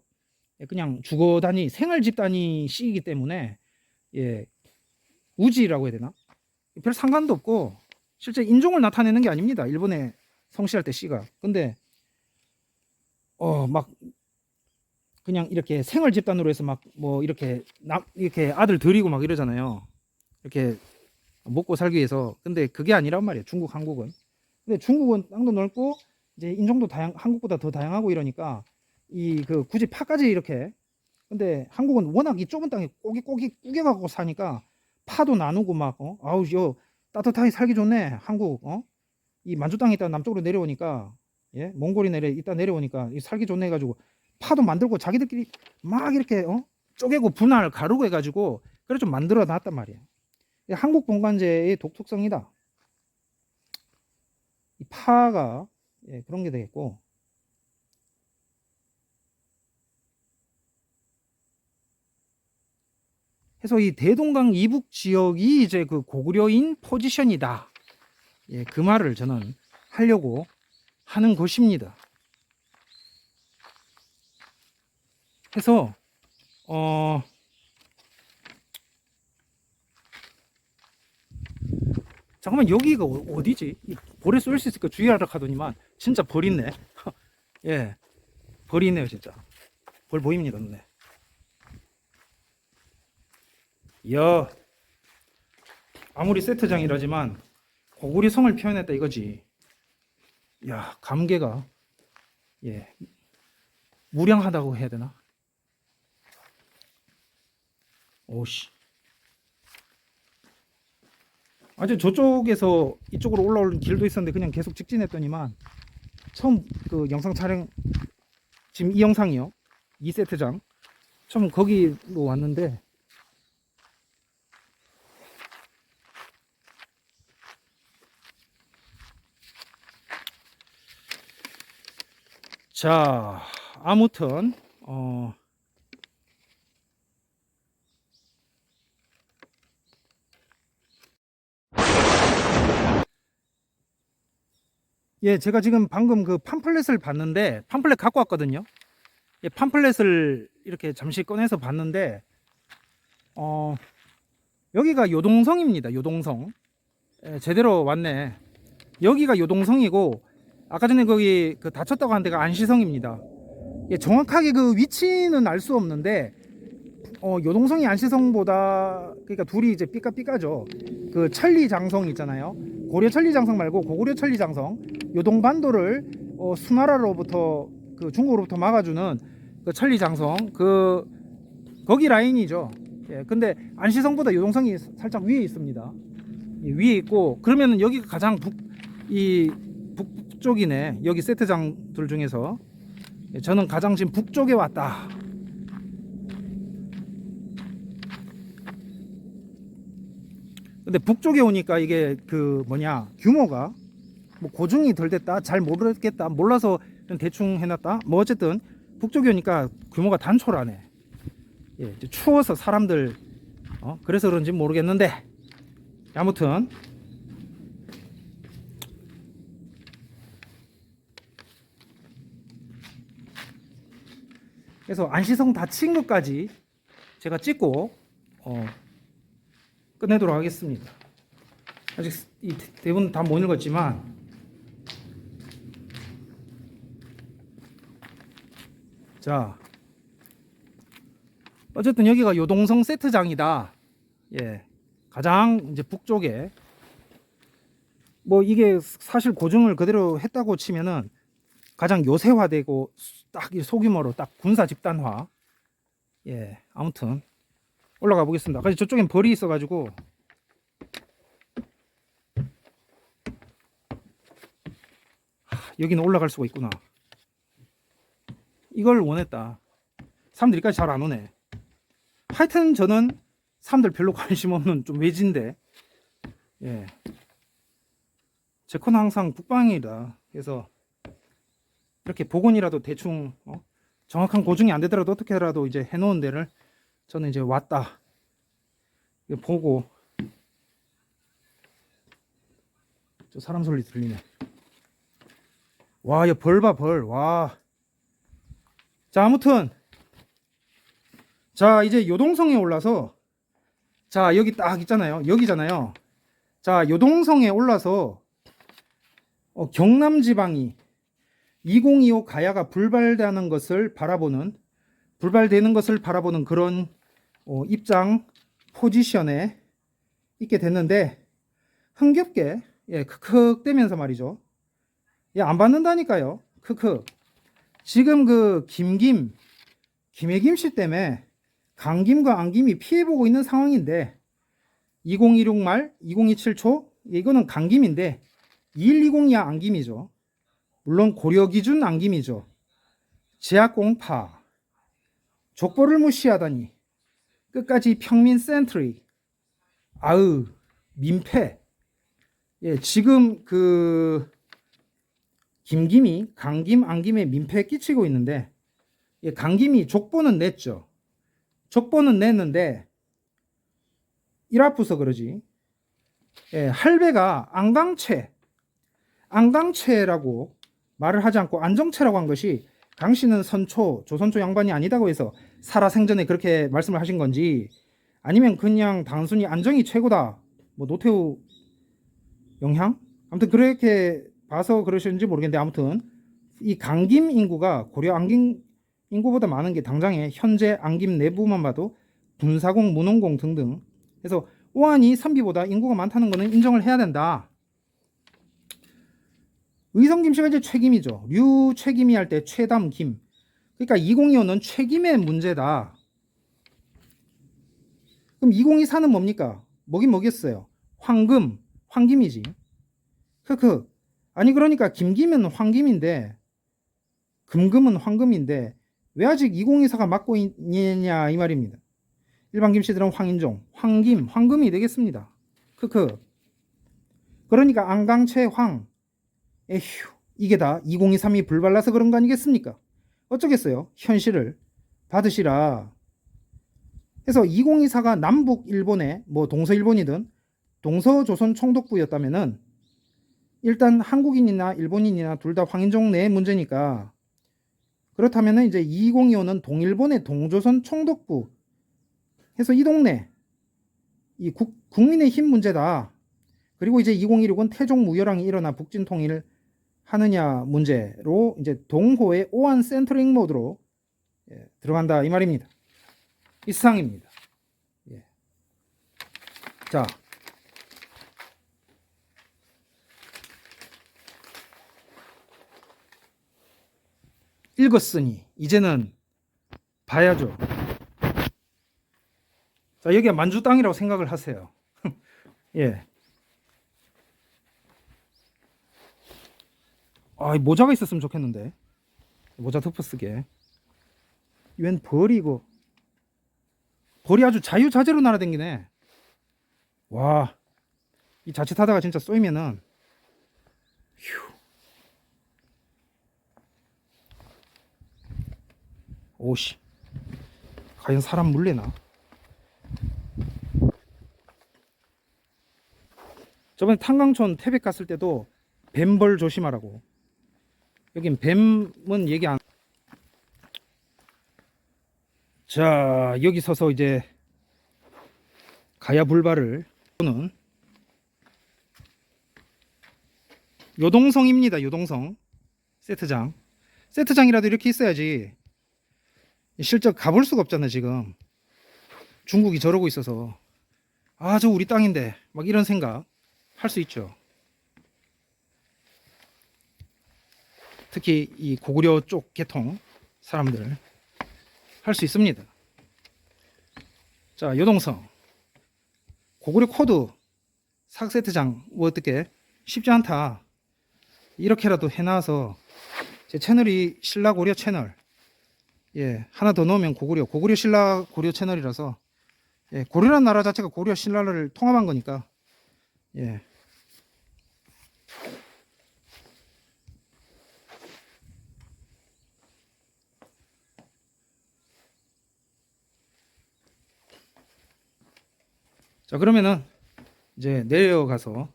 그냥 주거 단위 생활 집 단위 시이기 때문에 예 우지라고 해야 되나? 별 상관도 없고 실제 인종을 나타내는 게 아닙니다. 일본에 성씨할 때 씨가. 근데 막 그냥 이렇게 생활 집단으로 해서 막 뭐 이렇게 이렇게 아들 들이고 막 이러잖아요. 이렇게 먹고 살기 위해서. 근데 그게 아니란 말이에요. 중국 한국은. 근데 중국은 땅도 넓고 이제 인종도 한국보다 더 다양하고 이러니까 이 그 굳이 파까지 이렇게. 근데 한국은 워낙 이 좁은 땅에 꼬깃꼬깃 꾸겨갖고 사니까 파도 나누고 막 아우 요 따뜻하게 살기 좋네 한국. 이 만주 땅에 있다 남쪽으로 내려오니까, 예, 몽골이 이따 내려오니까 이 살기 좋네 해가지고 파도 만들고 자기들끼리 막 이렇게 쪼개고 분할 가루고 해가지고 그래 좀 만들어 놨단 말이에요. 한국 본관제의 독특성이다. 이 파가, 예, 그런 게 되겠고. 그래서 이 대동강 이북 지역이 이제 그 고구려인 포지션이다. 예, 그 말을 저는 하려고 하는 것입니다. 그래서 잠깐만, 여기가 어디지? 볼에 쏠 수 있을까 주의하라 하더니만 진짜 벌 있네. 예, 벌이 있네요 진짜. 벌 보입니다 눈에. 이야, 아무리 세트장이라지만 고구려 성을 표현했다 이거지. 야, 감개가, 예, 무량하다고 해야 되나? 오씨. 아주 저쪽에서 이쪽으로 올라오는 길도 있었는데 그냥 계속 직진했더니만 처음 그 영상 촬영, 지금 이 영상이요, 2세트장 처음 거기로 왔는데, 자 아무튼 예, 제가 지금 방금 그 팜플렛을 봤는데, 팜플렛 갖고 왔거든요. 예, 팜플렛을 이렇게 잠시 꺼내서 봤는데, 여기가 요동성입니다. 요동성. 예, 제대로 왔네. 여기가 요동성이고, 아까 전에 거기 그 다쳤다고 한 데가 안시성입니다. 예, 정확하게 그 위치는 알 수 없는데, 요동성이 안시성보다, 그러니까 둘이 이제 삐까삐까죠. 그 천리장성 있잖아요. 고려 천리장성 말고 고구려 천리장성, 요동반도를 수나라로부터, 그 중국으로부터 막아주는 그 천리장성, 거기 라인이죠. 예, 근데 안시성보다 요동성이 살짝 위에 있습니다. 예, 위에 있고, 그러면은 여기가 가장 북쪽이네. 여기 세트장들 중에서. 예, 저는 가장 지금 북쪽에 왔다. 근데 북쪽에 오니까 이게 그 뭐냐, 규모가 뭐 고증이 덜 됐다, 잘 모르겠다, 몰라서 대충 해놨다, 뭐 어쨌든 북쪽에 오니까 규모가 단촐하네. 예, 이제 추워서 사람들 그래서 그런지 모르겠는데, 아무튼 그래서 안시성 다친 것까지 제가 찍고 끝내도록 하겠습니다. 아직 이 대본 다 못 읽었지만, 자 어쨌든 여기가 요동성 세트장이다. 예, 가장 이제 북쪽에, 뭐 이게 사실 고증을 그대로 했다고 치면은 가장 요새화되고 딱 소규모로 딱 군사 집단화. 예, 아무튼 올라가 보겠습니다. 아까 저쪽엔 벌이 있어가지고 여기는 올라갈 수가 있구나. 이걸 원했다. 사람들이 여기까지 잘 안 오네. 하여튼 저는 사람들 별로 관심 없는 좀 외진데, 예, 제 코는 항상 북방이다. 그래서 이렇게 복원이라도 대충 정확한 고증이 안 되더라도 어떻게라도 이제 해놓은 데를 저는 이제 왔다. 이거 보고, 저 사람 소리 들리네. 와, 야, 벌 봐, 벌. 와. 자, 아무튼 자, 이제 요동성에 올라서, 자, 여기 딱 있잖아요. 여기잖아요. 자, 요동성에 올라서 경남지방이 2025 가야가 불발되는 것을 바라보는 그런 입장 포지션에 있게 됐는데, 흥겹게, 예, 크크대면서 말이죠. 예, 안 받는다니까요. 크크. 지금 그 김해김 씨 때문에 강김과 안김이 피해보고 있는 상황인데 2026 말 2027 초 이거는 강김인데 2120이야 안김이죠. 물론 고려 기준 안김이죠. 제약 공파 족보를 무시하다니 끝까지 평민 센트리 아으 민폐. 예, 지금 그 김김이 강김 안김에 민폐 끼치고 있는데 예, 강김이 족보는 냈죠. 족보는 냈는데 일아프서 그러지. 예, 할배가 안강채라고 말을 하지 않고 안정채라고 한 것이 강씨는 선초 조선초 양반이 아니다고 해서 살아생전에 그렇게 말씀을 하신 건지 아니면 그냥 단순히 안정이 최고다 뭐 노태우 영향? 아무튼 그렇게 봐서 그러시는지 모르겠는데 아무튼 이 강김 인구가 고려 안김 인구보다 많은 게 당장에 현재 안김 내부만 봐도 군사공, 문원공 등등 그래서 오한이 선비보다 인구가 많다는 거는 인정을 해야 된다. 의성 김씨가 이제 최김이죠. 류 최김이 할 때 최담 김. 그러니까 2025는 최김의 문제다. 그럼 2024는 뭡니까? 뭐긴 뭐겠어요. 황김이지. 크크. 아니 그러니까 김김은 황김인데 금금은 황금인데 왜 아직 2024가 맡고 있느냐 이 말입니다. 일반 김씨들은 황인종, 황금이 되겠습니다. 크크. 그러니까 안강채 황. 에휴, 이게 다 2023이 불발라서 그런 거 아니겠습니까? 어쩌겠어요. 현실을 받으시라. 그래서 2024가 남북 일본의 뭐 동서일본이든 동서조선 총독부였다면은 일단 한국인이나 일본인이나 둘 다 황인종 내 문제니까 그렇다면은 이제 2025는 동일본의 동조선 총독부 해서 이 동네 이 국민의 힘 문제다. 그리고 이제 2016은 태종 무열왕이 일어나 북진 통일 하느냐 문제로 이제 동호의 오한 센터링 모드로 들어간다 이 말입니다. 이상입니다. 예. 자, 읽었으니 이제는 봐야죠. 자, 여기가 만주 땅이라고 생각을 하세요. 예. 아, 모자가 있었으면 좋겠는데. 모자 덮어 쓰게. 웬 벌이 이거. 벌이 아주 자유자재로 날아다니네. 와, 이 자칫하다가 진짜 쏘이면은 휴. 오씨, 과연 사람 물래나? 저번에 탄광촌 태백 갔을 때도 뱀벌 조심하라고. 여긴 뱀은 얘기 안. 자, 여기 서서 이제 가야 불바를 는 요동성입니다. 요동성 세트장이라도 이렇게 있어야지. 실적 가볼 수가 없잖아요. 지금 중국이 저러고 있어서 아, 저 우리 땅인데 막 이런 생각 할 수 있죠. 특히 이 고구려 쪽 계통 사람들 할 수 있습니다. 자, 요동성 고구려 코드 사세트장 뭐 어떻게 쉽지 않다. 이렇게라도 해놔서 제 채널이 신라 고려 채널. 예, 하나 더 넣으면 고구려 신라 고려 채널이라서 예, 고려라는 나라 자체가 고려 신라를 통합한 거니까 예. 자, 그러면은 이제 내려가서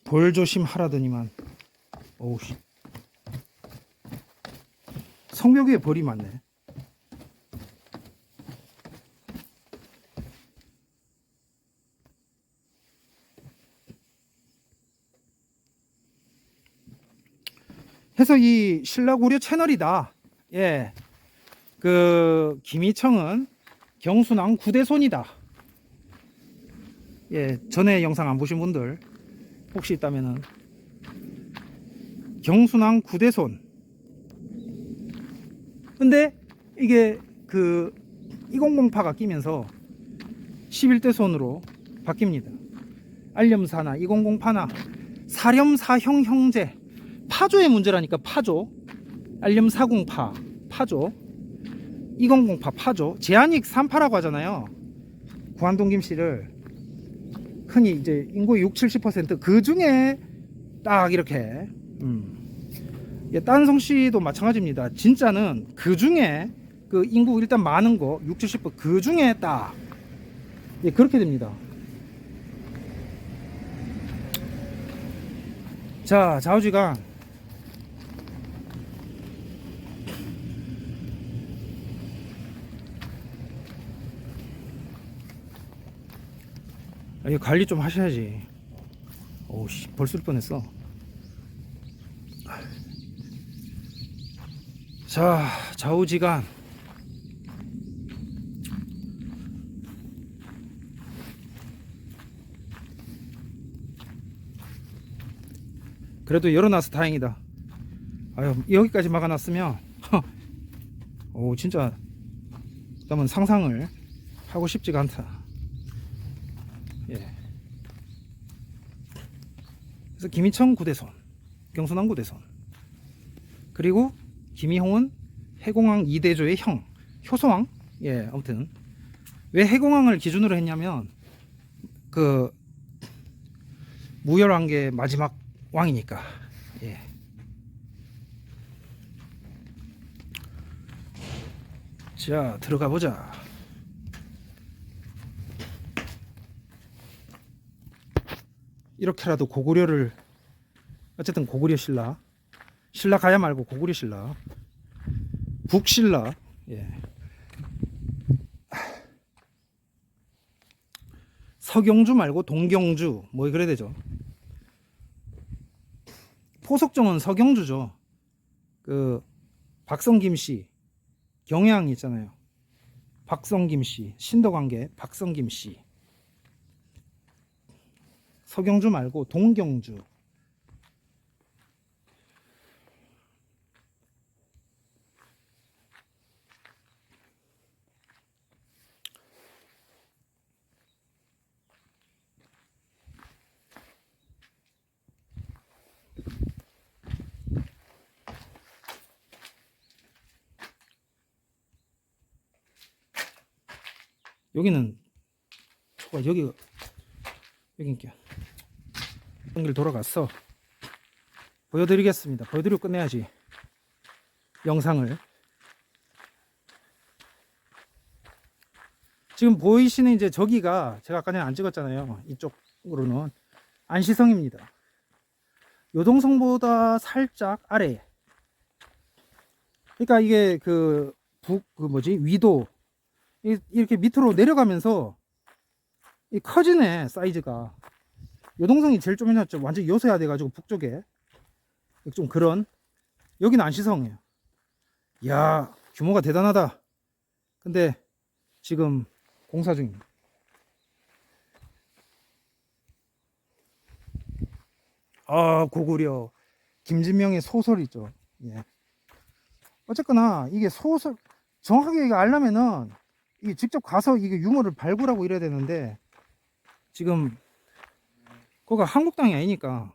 벌 조심하라더니만 어우씨 성벽 위에 벌이 많네. 해서 이 신라고려 채널이다. 예, 그 김희청은 경순왕 구대손이다. 예, 전에 영상 안 보신 분들 혹시 있다면은 경순항 구대손. 근데 이게 그 2008가 끼면서 11대손으로 바뀝니다. 알렴사나 2008나 사렴사형 형제. 파조의 문제라니까. 파조. 알렴사궁파 파조, 2008 파조. 제한익 3파라고 하잖아요. 구안동 김씨를 흔히 이제 인구의 60-70% 그 중에 딱 이렇게 예, 딴성씨도 마찬가지입니다. 진짜는 그 중에 그 인구 일단 많은 거 60-70% 그 중에 딱 예, 그렇게 됩니다. 자, 좌우지간 이거 관리 좀 하셔야지. 오우씨, 벌쓸 뻔했어. 자, 좌우지간 그래도 열어놔서 다행이다. 아유, 여기까지 막아놨으면 오, 진짜 그러면 상상을 하고 싶지가 않다. 예. 그래서 김희청 구대손, 경순항 구대손, 그리고 김희홍은 해공항 2대조의 형, 효소왕. 예, 아무튼 왜 해공항을 기준으로 했냐면 그 무열왕계 마지막 왕이니까. 예. 자, 들어가 보자. 이렇게라도 고구려를, 어쨌든 고구려 신라, 신라 가야 말고 고구려 신라, 북신라. 예. 서경주 말고 동경주 뭐 그래야 되죠. 포석정은 서경주죠. 그 박성김씨 경양 있잖아요. 박성김씨 신덕관계 박성김씨. 서경주 말고 동경주. 여기는 여기가 여긴겨. 길 돌아갔어. 보여드리겠습니다. 보여드리고 끝내야지 영상을. 지금 보이시는 이제 저기가 제가 아까 전에 안 찍었잖아요. 이쪽으로는 안시성입니다. 요동성보다 살짝 아래. 그러니까 이게 그 위도 이렇게 밑으로 내려가면서 커지네 사이즈가. 요동성이 제일 좀 해놨죠. 완전 요새화 돼가지고 북쪽에 좀 그런. 여기는 안시성이에요. 이야, 규모가 대단하다. 근데 지금 공사 중입니다. 아, 고구려 김진명의 소설이죠. 예. 어쨌거나 이게 소설 정확하게 이거 알려면은 이게 직접 가서 이게 유물을 발굴하고 이래야 되는데 지금 거기가 한국 땅이 아니니까.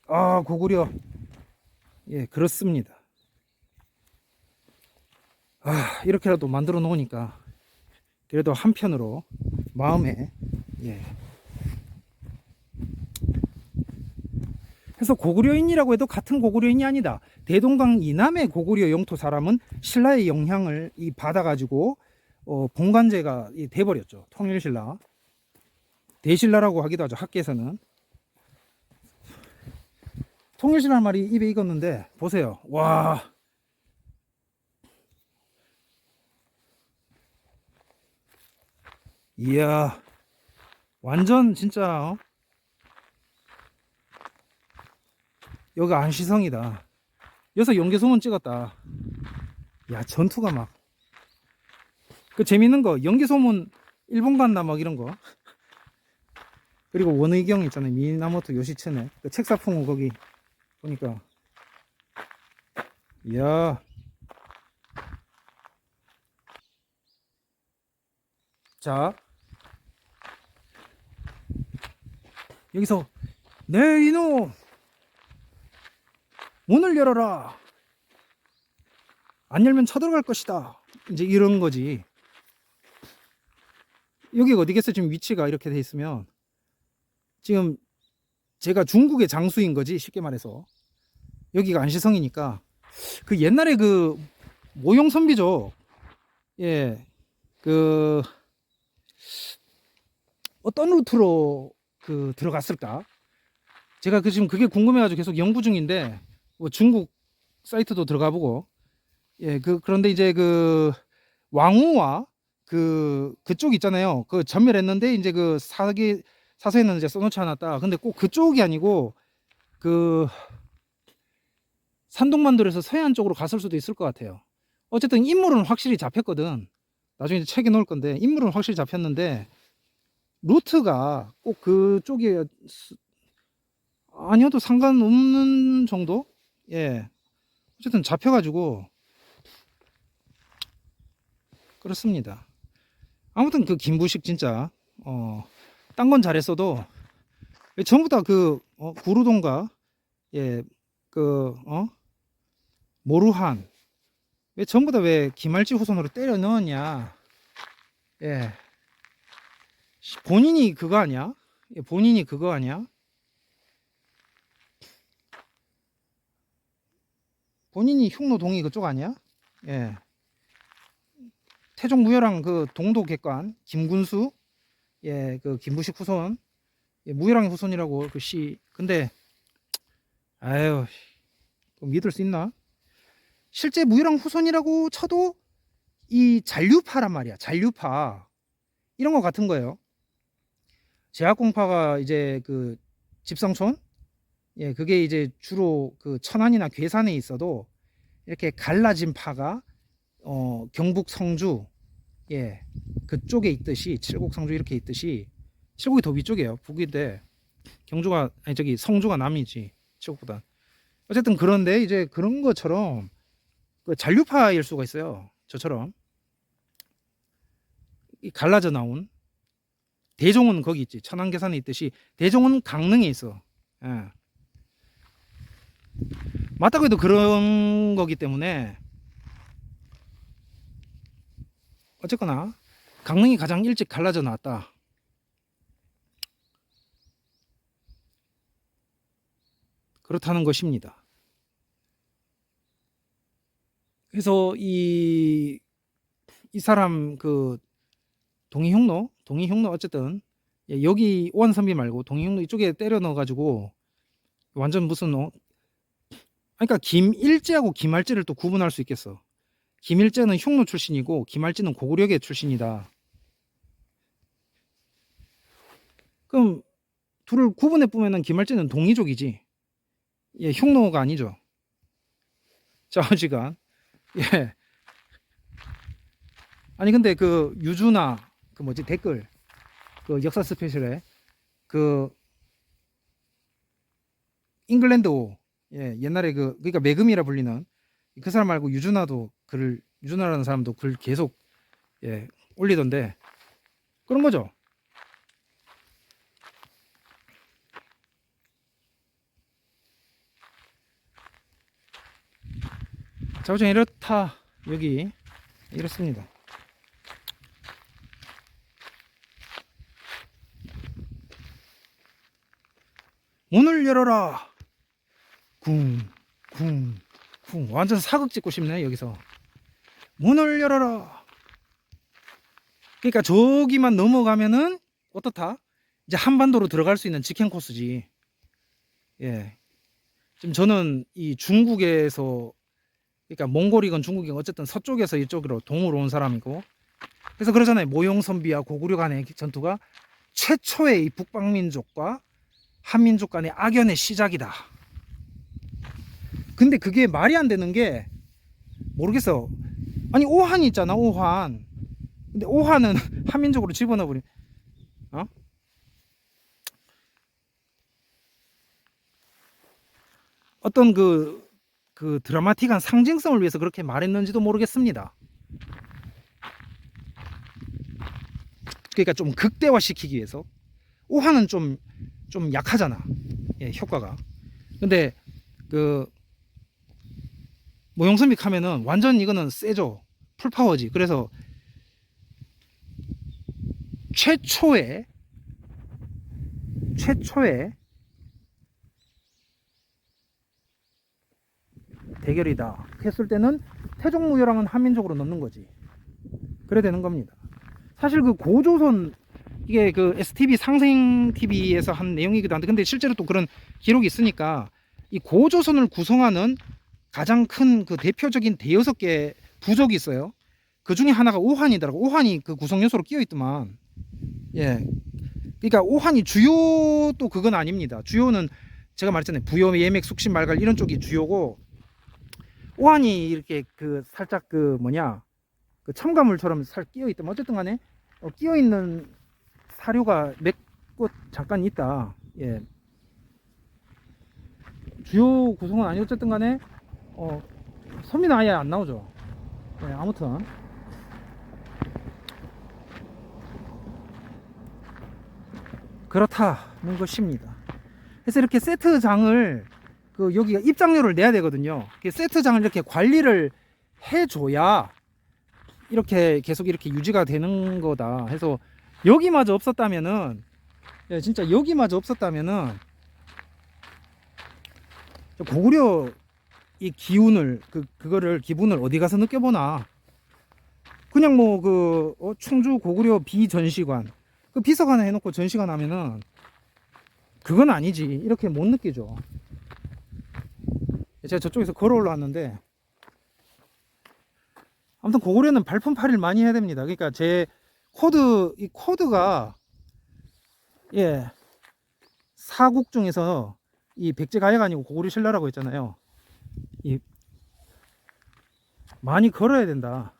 아, 고구려. 예, 그렇습니다. 아, 이렇게라도 만들어 놓으니까 그래도 한편으로 마음에. 예. 그래서 고구려인이라고 해도 같은 고구려인이 아니다. 대동강 이남의 고구려 영토 사람은 신라의 영향을 받아가지고 본관제가 돼버렸죠. 통일신라, 대신라라고 하기도 하죠. 학계에서는. 통일신라는 말이 입에 익었는데 보세요. 와, 이야, 완전 진짜 여기가 안시성이다. 여기서 용계소문 찍었다. 야, 전투가 막. 그 재밌는 거, 연기소문 일본 갔나 막 이런 거. 그리고 원의경 있잖아요. 미나모토 요시츠네. 그 책사풍우 거기 보니까. 이야. 자. 여기서, 네, 이놈! 문을 열어라! 안 열면 쳐들어갈 것이다. 이제 이런 거지. 여기가 어디겠어? 지금 위치가 이렇게 돼 있으면. 지금 제가 중국의 장수인 거지, 쉽게 말해서. 여기가 안시성이니까. 그 옛날에 그 모용 선비죠. 예. 그 어떤 루트로 그 들어갔을까? 제가 그 지금 그게 궁금해가지고 계속 연구 중인데, 뭐 중국 사이트도 들어가 보고. 예, 그런데 이제 그 왕우와 그쪽 있잖아요. 그 전멸했는데 이제 그 사서에는 이제 써놓지 않았다. 근데 꼭 그쪽이 아니고 그 산동만들에서 서해안 쪽으로 갔을 수도 있을 것 같아요. 어쨌든 인물은 확실히 잡혔거든. 나중에 책에 넣을 건데 인물은 확실히 잡혔는데 루트가 꼭 그쪽이 아니어도 상관없는 정도? 예. 어쨌든 잡혀가지고 그렇습니다. 아무튼 그 김부식 진짜 딴 건 잘했어도 전부 다 그 구루동가 예 그 모루한 왜 전부 다 왜 김할지 후손으로 때려 넣었냐. 예, 본인이 그거 아니야? 예, 본인이 그거 아니야? 본인이 흉노 동이 그쪽 아니야? 예, 태종 무열왕 그 동도 객관 김군수 예, 그 김부식 후손 예, 무열왕의 후손이라고 그 시. 근데 아유 믿을 수 있나? 실제 무열왕 후손이라고 쳐도 이 잔류파란 말이야. 잔류파 이런 거 같은 거예요. 제약공파가 이제 그 집성촌 예, 그게 이제 주로 그 천안이나 괴산에 있어도 이렇게 갈라진 파가 경북 성주 예, 그쪽에 있듯이 칠곡 성주 이렇게 있듯이 칠곡이 더 위쪽이에요. 북인데 경주가 아니 저기 성주가 남이지 칠곡보다. 어쨌든 그런데 이제 그런 것처럼 그 잔류파일 수가 있어요. 저처럼 이 갈라져 나온 대종은 거기 있지. 천안 괴산에 있듯이 대종은 강릉에 있어. 예. 맞다고 해도 그런 거기 때문에 어쨌거나 강릉이 가장 일찍 갈라져 나왔다. 그렇다는 것입니다. 그래서 이 사람 그 동이흉노 어쨌든 예, 여기 오한선비 말고 동이흉노 이쪽에 때려 넣어 가지고 완전 무슨 그러니까 김일제하고 김할제를 또 구분할 수 있겠어. 김일제는 흉노 출신이고 김할제는 고구려계 출신이다. 그럼 둘을 구분해 보면은 김할제는 동이족이지. 예, 흉노가 아니죠. 좌우지간. 예. 아니 근데 그 유주나 그 뭐지 댓글 그 역사 스페셜에 그 잉글랜드 예, 옛날에 그러니까 매금이라 불리는 그 사람 말고 유주나도 글을 유주나라는 사람도 글 계속 예, 올리던데 그런 거죠. 자, 어쨌든 이렇다. 여기 이렇습니다. 문을 열어라. 쿵, 쿵, 쿵. 완전 사극 찍고 싶네, 여기서. 문을 열어라. 그러니까 저기만 넘어가면은 어떻다? 이제 한반도로 들어갈 수 있는 직행 코스지. 예. 지금 저는 이 중국에서 그러니까 몽골이건 중국이건 어쨌든 서쪽에서 이쪽으로 동으로 온 사람이고 그래서 그러잖아요. 모용선비와 고구려 간의 전투가 최초의 이 북방민족과 한민족 간의 악연의 시작이다. 근데 그게 말이 안 되는 게 모르겠어. 아니 오한이 있잖아, 오한. 근데 오한은 한민족으로 집어넣어버린. 어? 어떤 그 드라마틱한 상징성을 위해서 그렇게 말했는지도 모르겠습니다. 그러니까 좀 극대화시키기 위해서. 오한은 좀 약하잖아, 예, 효과가. 근데 그 모형선빅 하면은 완전 이거는 세죠. 풀파워지. 그래서 최초의 대결이다 했을 때는 태종무효랑은 한민족으로 넣는 거지. 그래 되는 겁니다. 사실 그 고조선, 이게 그 STV 상생 TV에서 한 내용이기도 한데, 근데 실제로 또 그런 기록이 있으니까 이 고조선을 구성하는 가장 큰 그 대표적인 대여섯 개 부족이 있어요. 그 중에 하나가 오한이더라고. 오한이 그 구성 요소로 끼어 있더만. 예. 그러니까 오한이 주요도 그건 아닙니다. 주요는 제가 말했잖아요. 부여, 예맥, 숙신, 말갈 이런 쪽이 주요고, 오한이 이렇게 그 살짝 그 뭐냐, 그 첨가물처럼 살 끼어 있다면 어쨌든 간에 끼어 있는 사료가 몇 곳 잠깐 있다. 예. 주요 구성은 아니 어쨌든 간에 섬유는 아예 안 나오죠. 예, 아무튼 그렇다는 것입니다. 그래서 이렇게 세트장을 그 여기가 입장료를 내야 되거든요. 세트장을 이렇게 관리를 해줘야 이렇게 계속 이렇게 유지가 되는 거다 해서, 여기마저 없었다면은, 예, 진짜 여기마저 없었다면은 고구려 이 기운을 그거를 기분을 어디 가서 느껴보나. 그냥 뭐 충주 고구려 비전시관 그 비서관에 해놓고 전시관 하면은 그건 아니지, 이렇게 못 느끼죠. 제가 저쪽에서 걸어 올라왔는데, 아무튼 고구려는 발품 팔이를 많이 해야 됩니다. 그러니까 제 코드, 이 코드가, 예, 사국 중에서 이 백제가야가 아니고 고구려 신라라고 했잖아요. 이 많이 걸어야 된다.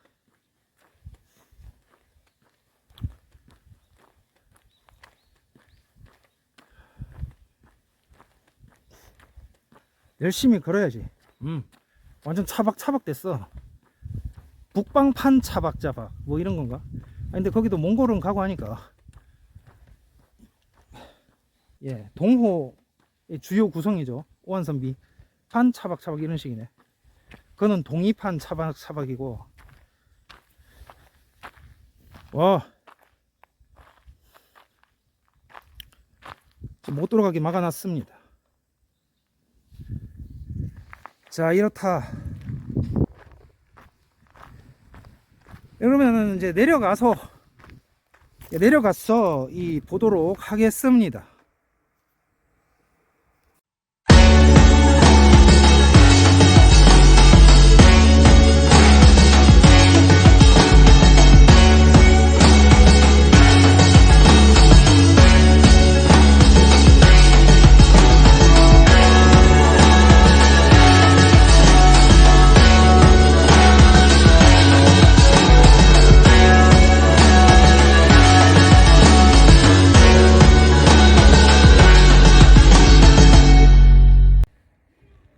열심히 걸어야지. 완전 차박차박 됐어. 북방판 차박차박 뭐 이런 건가? 아 근데 거기도 몽골은 가고 하니까, 예, 동호 주요 구성이죠. 오한선비 판 차박차박 이런 식이네. 그거는 동이판 차박차박이고. 와, 못 들어가게 막아놨습니다. 자, 이렇다. 그러면은 이제 내려가서 이 보도록 하겠습니다.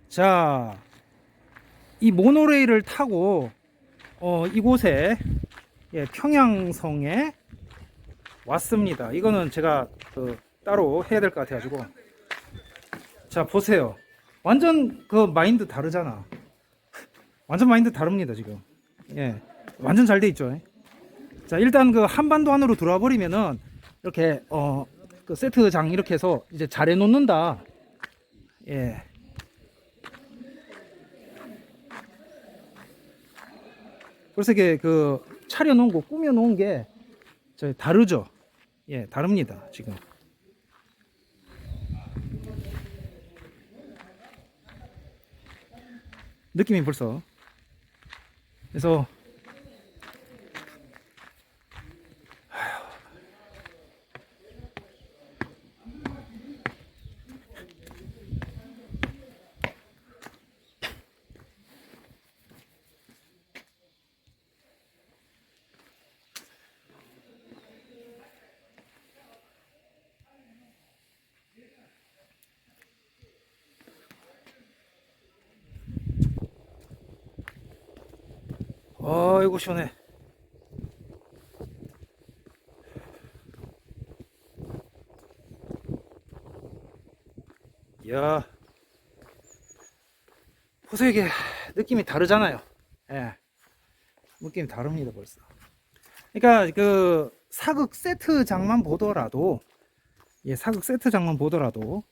자, 이 모노레일을 타고 이곳에, 예, 평양성에 왔습니다. 이거는 제가 따로 해야 될 것 같아 가지고. 자, 보세요. 완전 그 마인드 다르잖아. 완전 마인드 다릅니다 지금. 예, 완전 잘 돼 있죠. 자, 일단 그 한반도 안으로 들어와 버리면은 이렇게 그 세트장 이렇게 해서 이제 잘 해놓는다. 예. 그래서 이게 그 차려놓은 거, 꾸며놓은 게 다르죠. 예, 다릅니다 지금. 느낌이 벌써. 그래서 아이고 시원해. 이야, 벌써 이게 느낌이 다르잖아요. 예, 느낌이 다릅니다 벌써. 그러니까 그 사극 세트장만 보더라도, 예, 사극 세트장만 보더라도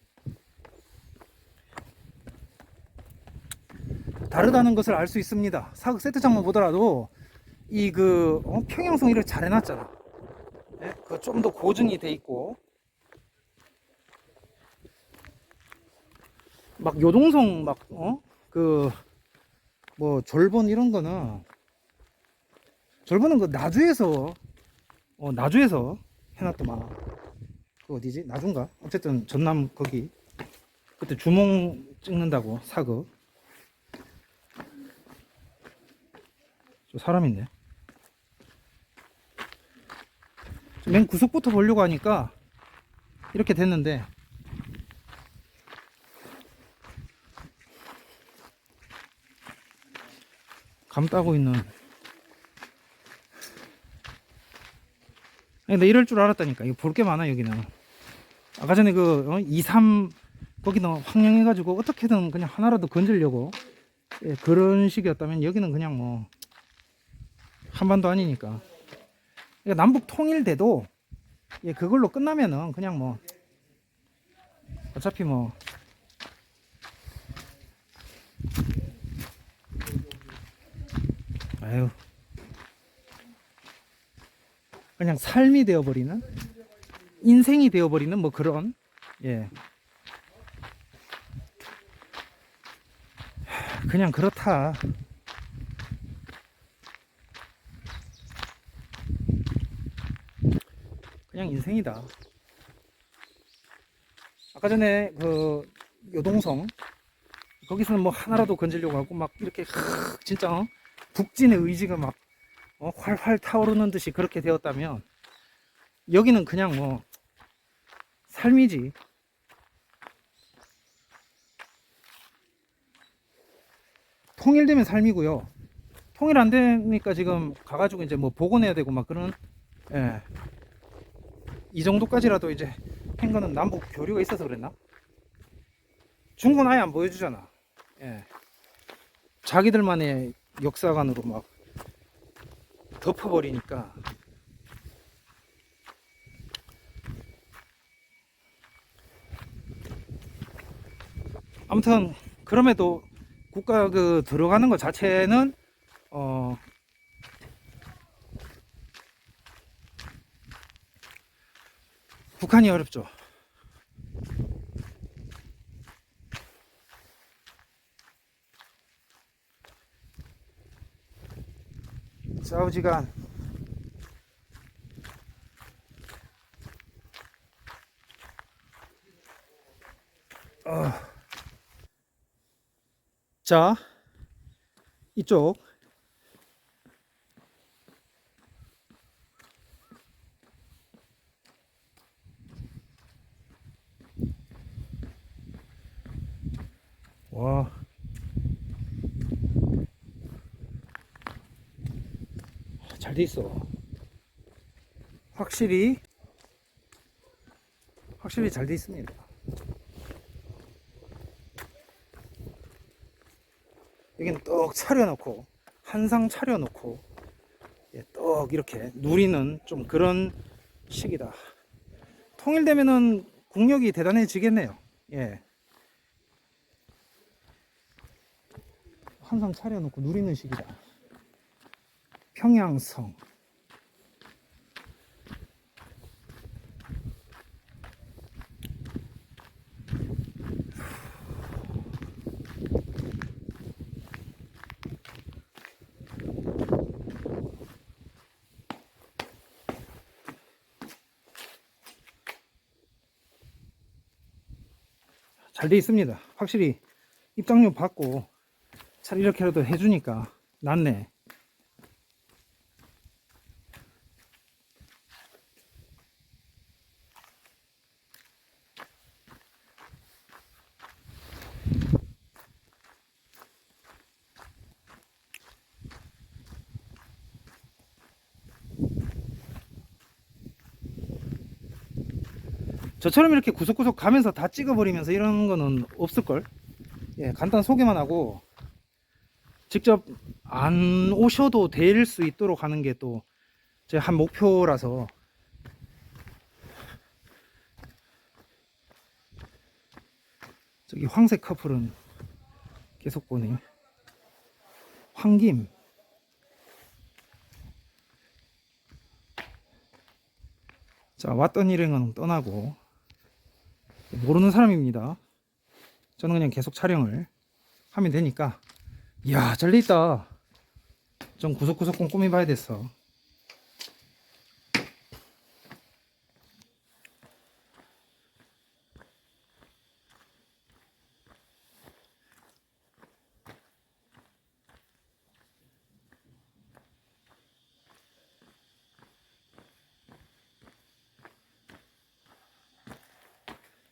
다르다는 것을 알 수 있습니다. 사극 세트장만 보더라도 이 그 평형성 이렇게 잘 해놨잖아. 예? 그 좀 더 고증이 돼 있고, 막 요동성 막 그 뭐 절본 이런 거는, 절본은 그 나주에서 나주에서 해놨더만. 그 어디지, 나주인가, 어쨌든 전남 거기 그때 주몽 찍는다고 사극. 저 사람 있네. 맨 구석부터 보려고 하니까 이렇게 됐는데, 감 따고 있는. 근데 이럴 줄 알았다니까. 이거 볼 게 많아 여기는. 아까 전에 그 2, 3 거기는 황량해가지고 어떻게든 그냥 하나라도 건지려고, 예, 그런 식이었다면 여기는 그냥 뭐 한반도 아니니까. 그러니까 남북 통일돼도, 예, 그걸로 끝나면은 그냥 뭐 어차피 뭐 아유, 그냥 삶이 되어버리는, 인생이 되어버리는 뭐 그런, 예, 그냥 그렇다. 그냥 인생이다. 아까 전에 그 요동성 거기서는 뭐 하나라도 건지려고 하고 막 이렇게 진짜 북진의 의지가 막 활활 타오르는 듯이 그렇게 되었다면, 여기는 그냥 뭐 삶이지. 통일되면 삶이고요. 통일 안 되니까 지금 가가지고 이제 뭐 복원해야 되고 막 그런, 예, 이 정도까지라도 이제 한 거는 남북 교류가 있어서 그랬나? 중국은 아예 안 보여주잖아. 예, 자기들만의 역사관으로 막 덮어버리니까. 아무튼 그럼에도 국가 그 들어가는 것 자체는 어 북한이 어렵죠. 사우지가 자, 이쪽 와, 잘 돼 있어. 확실히 잘 돼 있습니다. 여기는 떡 차려놓고, 한상 차려놓고, 예, 떡 이렇게 누리는 좀 그런 식이다. 통일되면은 국력이 대단해지겠네요. 예, 한상 차려놓고 누리는 식이다. 평양성. 잘 돼 있습니다. 확실히 입장료 받고 잘 이렇게라도 해주니까 낫네. 저처럼 이렇게 구석구석 가면서 다 찍어버리면서 이런 거는 없을걸. 예, 간단 소개만 하고 직접 안 오셔도 될 수 있도록 하는 게 또 제 한 목표라서. 저기 황색 커플은 계속 보네. 황김. 자, 왔던 일행은 떠나고, 모르는 사람입니다. 저는 그냥 계속 촬영을 하면 되니까. 이야, 잘 돼있다. 좀 구석구석 꼼꼼히 봐야 됐어.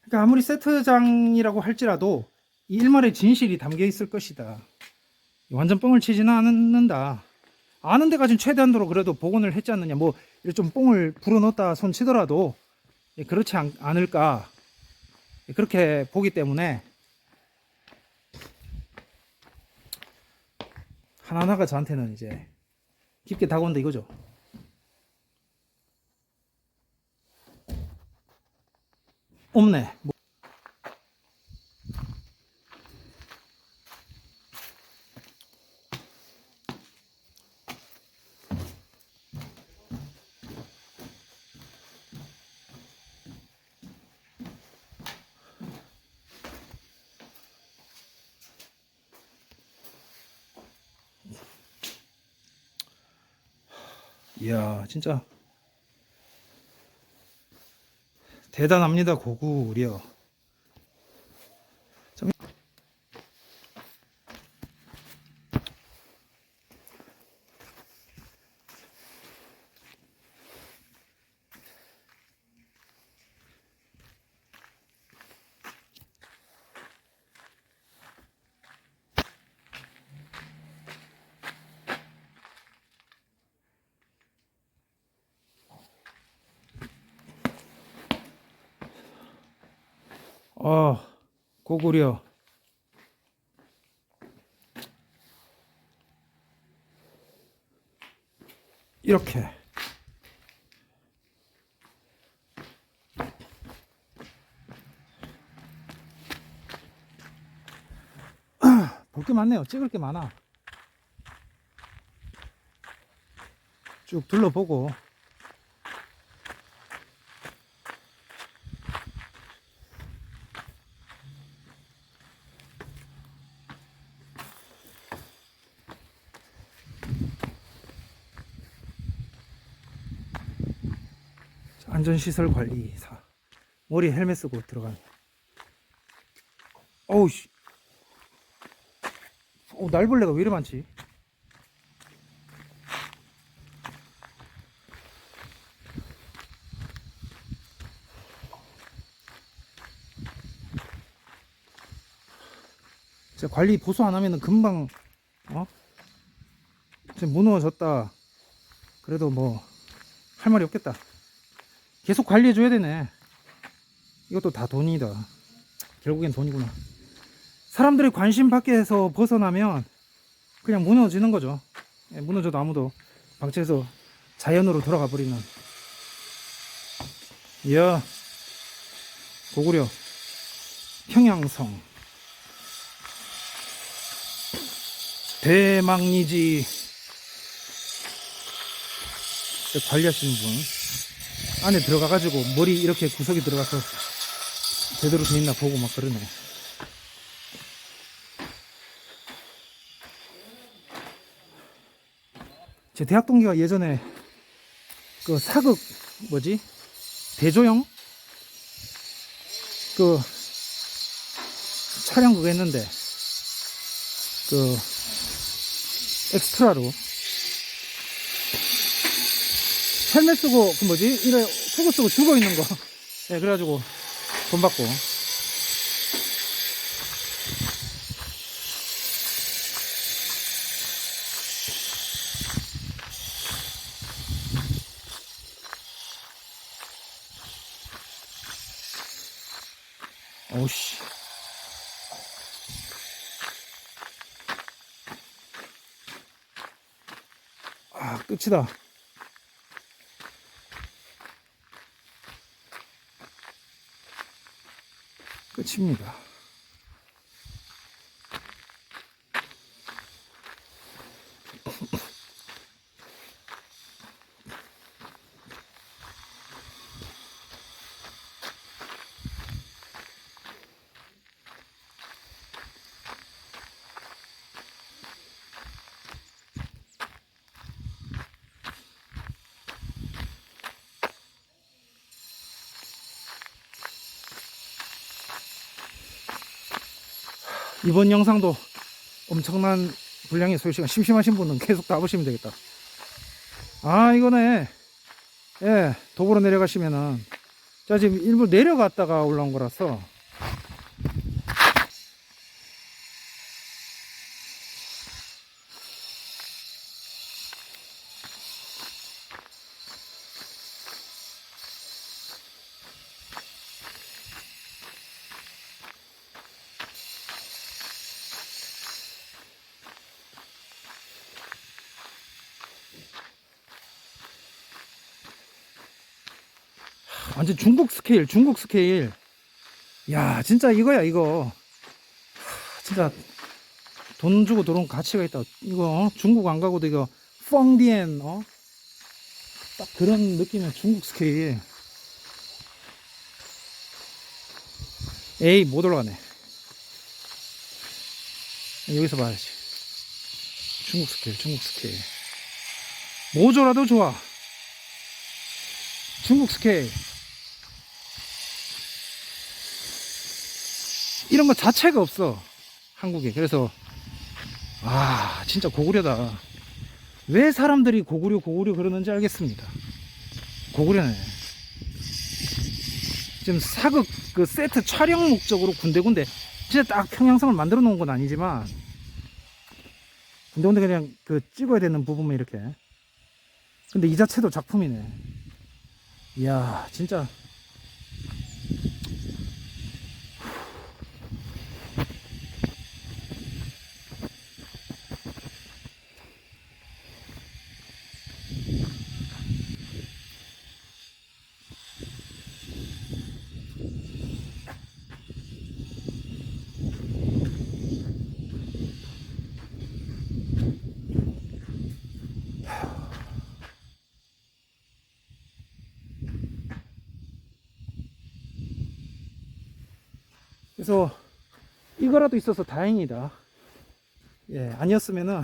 그러니까 아무리 세트장이라고 할지라도 이 일말의 진실이 담겨 있을 것이다. 완전 뻥을 치지는 않는다. 아는 데까지는 최대한도로 그래도 복원을 했지 않느냐. 뭐 이렇게 좀 뽕을 불어넣었다 손 치더라도 그렇지 않을까, 그렇게 보기 때문에 하나하나가 저한테는 이제 깊게 다가온다 이거죠. 없네. 이야, 진짜 대단합니다, 고구려. 고구려. 이렇게 볼 게 많네요. 찍을 게 많아. 쭉 둘러보고. 안전시설관리사. 머리에 헬멧 쓰고 들어가는. 어우씨. 날벌레가 왜 이리 많지? 제가 관리 보수 안 하면은 금방, 지금 무너졌다. 그래도 뭐, 할 말이 없겠다. 계속 관리해줘야 되네. 이것도 다 돈이다. 결국엔 돈이구나. 사람들의 관심 밖에서 벗어나면 그냥 무너지는 거죠. 무너져도 아무도 방치해서 자연으로 돌아가 버리는. 이야, 고구려 평양성 대망리지 관리하시는 분 안에 들어가가지고 머리 이렇게 구석이 들어가서 제대로 돼 있나 보고 막 그러네. 제 대학 동기가 예전에 그 사극 뭐지? 대조영? 그 촬영 그거 했는데 그 엑스트라로 헬멧 쓰고 그 뭐지? 이래 속옷 쓰고 죽어 있는 거. 네, 그래가지고 돈 받고. 오씨. 아, 끝이다. 끝입니다. 이번 영상도 엄청난 분량의 소요시간, 심심하신 분은 계속 다 보시면 되겠다. 아, 이거네. 예, 도보로 내려가시면은, 자, 지금 일부 내려갔다가 올라온 거라서, 완전 중국 스케일, 중국 스케일. 야, 진짜 이거야, 이거. 진짜 돈 주고 들어온 가치가 있다. 이거 중국 안 가고도 이거 펑디엔, 딱 그런 느낌의 중국 스케일. 에이, 못 올라가네. 여기서 봐야지. 중국 스케일, 중국 스케일. 모조라도 좋아. 중국 스케일. 이런 거 자체가 없어, 한국에. 그래서 아, 진짜 고구려다. 왜 사람들이 고구려 고구려 그러는지 알겠습니다. 고구려네. 지금 사극 그 세트 촬영 목적으로 군데군데 진짜 딱 평양성을 만들어 놓은 건 아니지만 군데군데 그냥 그 찍어야 되는 부분만 이렇게. 근데 이 자체도 작품이네. 이야, 진짜. 그래서 이거라도 있어서 다행이다. 예, 아니었으면은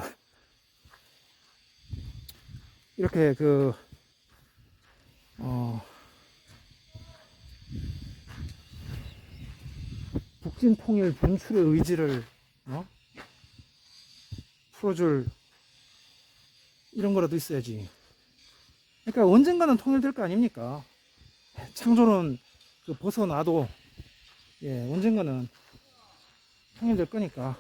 이렇게 그 북진 통일 분출의 의지를 풀어줄 이런 거라도 있어야지. 그러니까 언젠가는 통일될 거 아닙니까? 창조는 그 벗어나도 예, 언젠가는 통일될 거니까.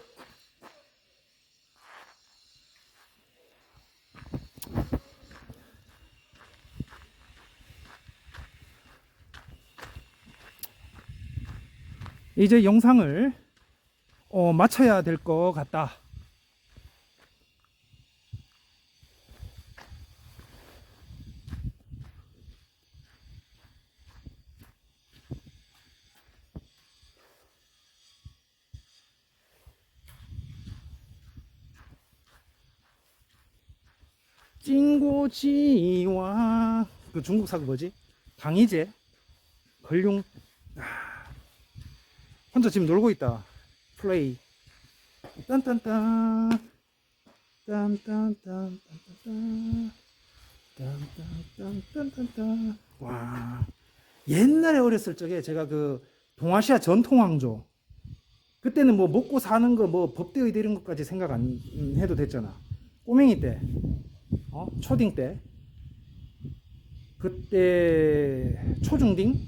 이제 영상을 마쳐야 될 것 같다. 찡고지와 그 중국 사극 뭐지? 강희제 걸룡. 혼자 지금 놀고 있다. 플레이. 딴딴딴 딴딴딴 딴딴딴. 와, 옛날에 어렸을 적에 제가 그 동아시아 전통왕조, 그때는 뭐 먹고 사는 거 뭐 법대의대 이런 것까지 생각 안 해도 됐잖아. 꼬맹이 때, 초딩 때, 그때 초중딩,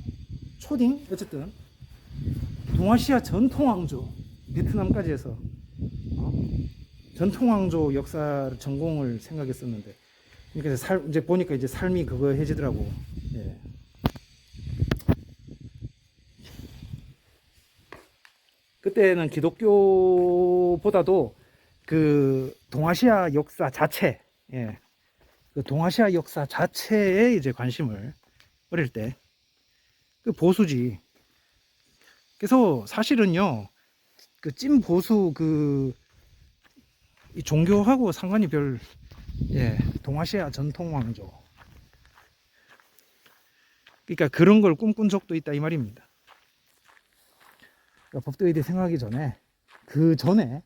초딩, 어쨌든 동아시아 전통왕조, 베트남까지 해서 전통왕조 역사 전공을 생각했었는데, 그러니까 이제 보니까 이제 삶이 그거 해지더라고. 예. 그때는 기독교보다도 그 동아시아 역사 자체, 예, 그 동아시아 역사 자체에 이제 관심을 어릴 때 그 보수지. 그래서 사실은요, 그 찐 보수 이 종교하고 상관이 예, 동아시아 전통 왕조. 그러니까 그런 걸 꿈꾼 적도 있다 이 말입니다. 그러니까 법대의대 생각하기 전에 그 전에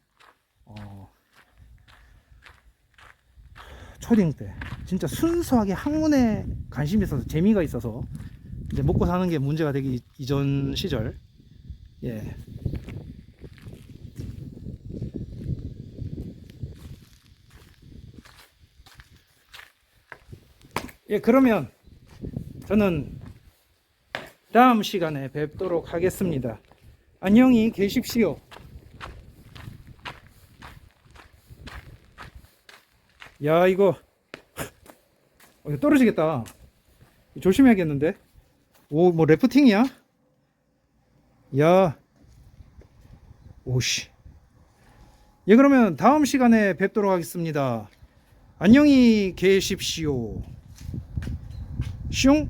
초딩 때 진짜 순수하게 학문에 관심이 있어서 재미가 있어서 이제 먹고 사는 게 문제가 되기 이전 시절, 예, 예, 그러면 저는 다음 시간에 뵙도록 하겠습니다. 안녕히 계십시오. 야, 이거 떨어지겠다. 조심해야겠는데. 오, 뭐 래프팅이야? 야, 오씨. 예, 그러면 다음 시간에 뵙도록 하겠습니다. 안녕히 계십시오. 슝.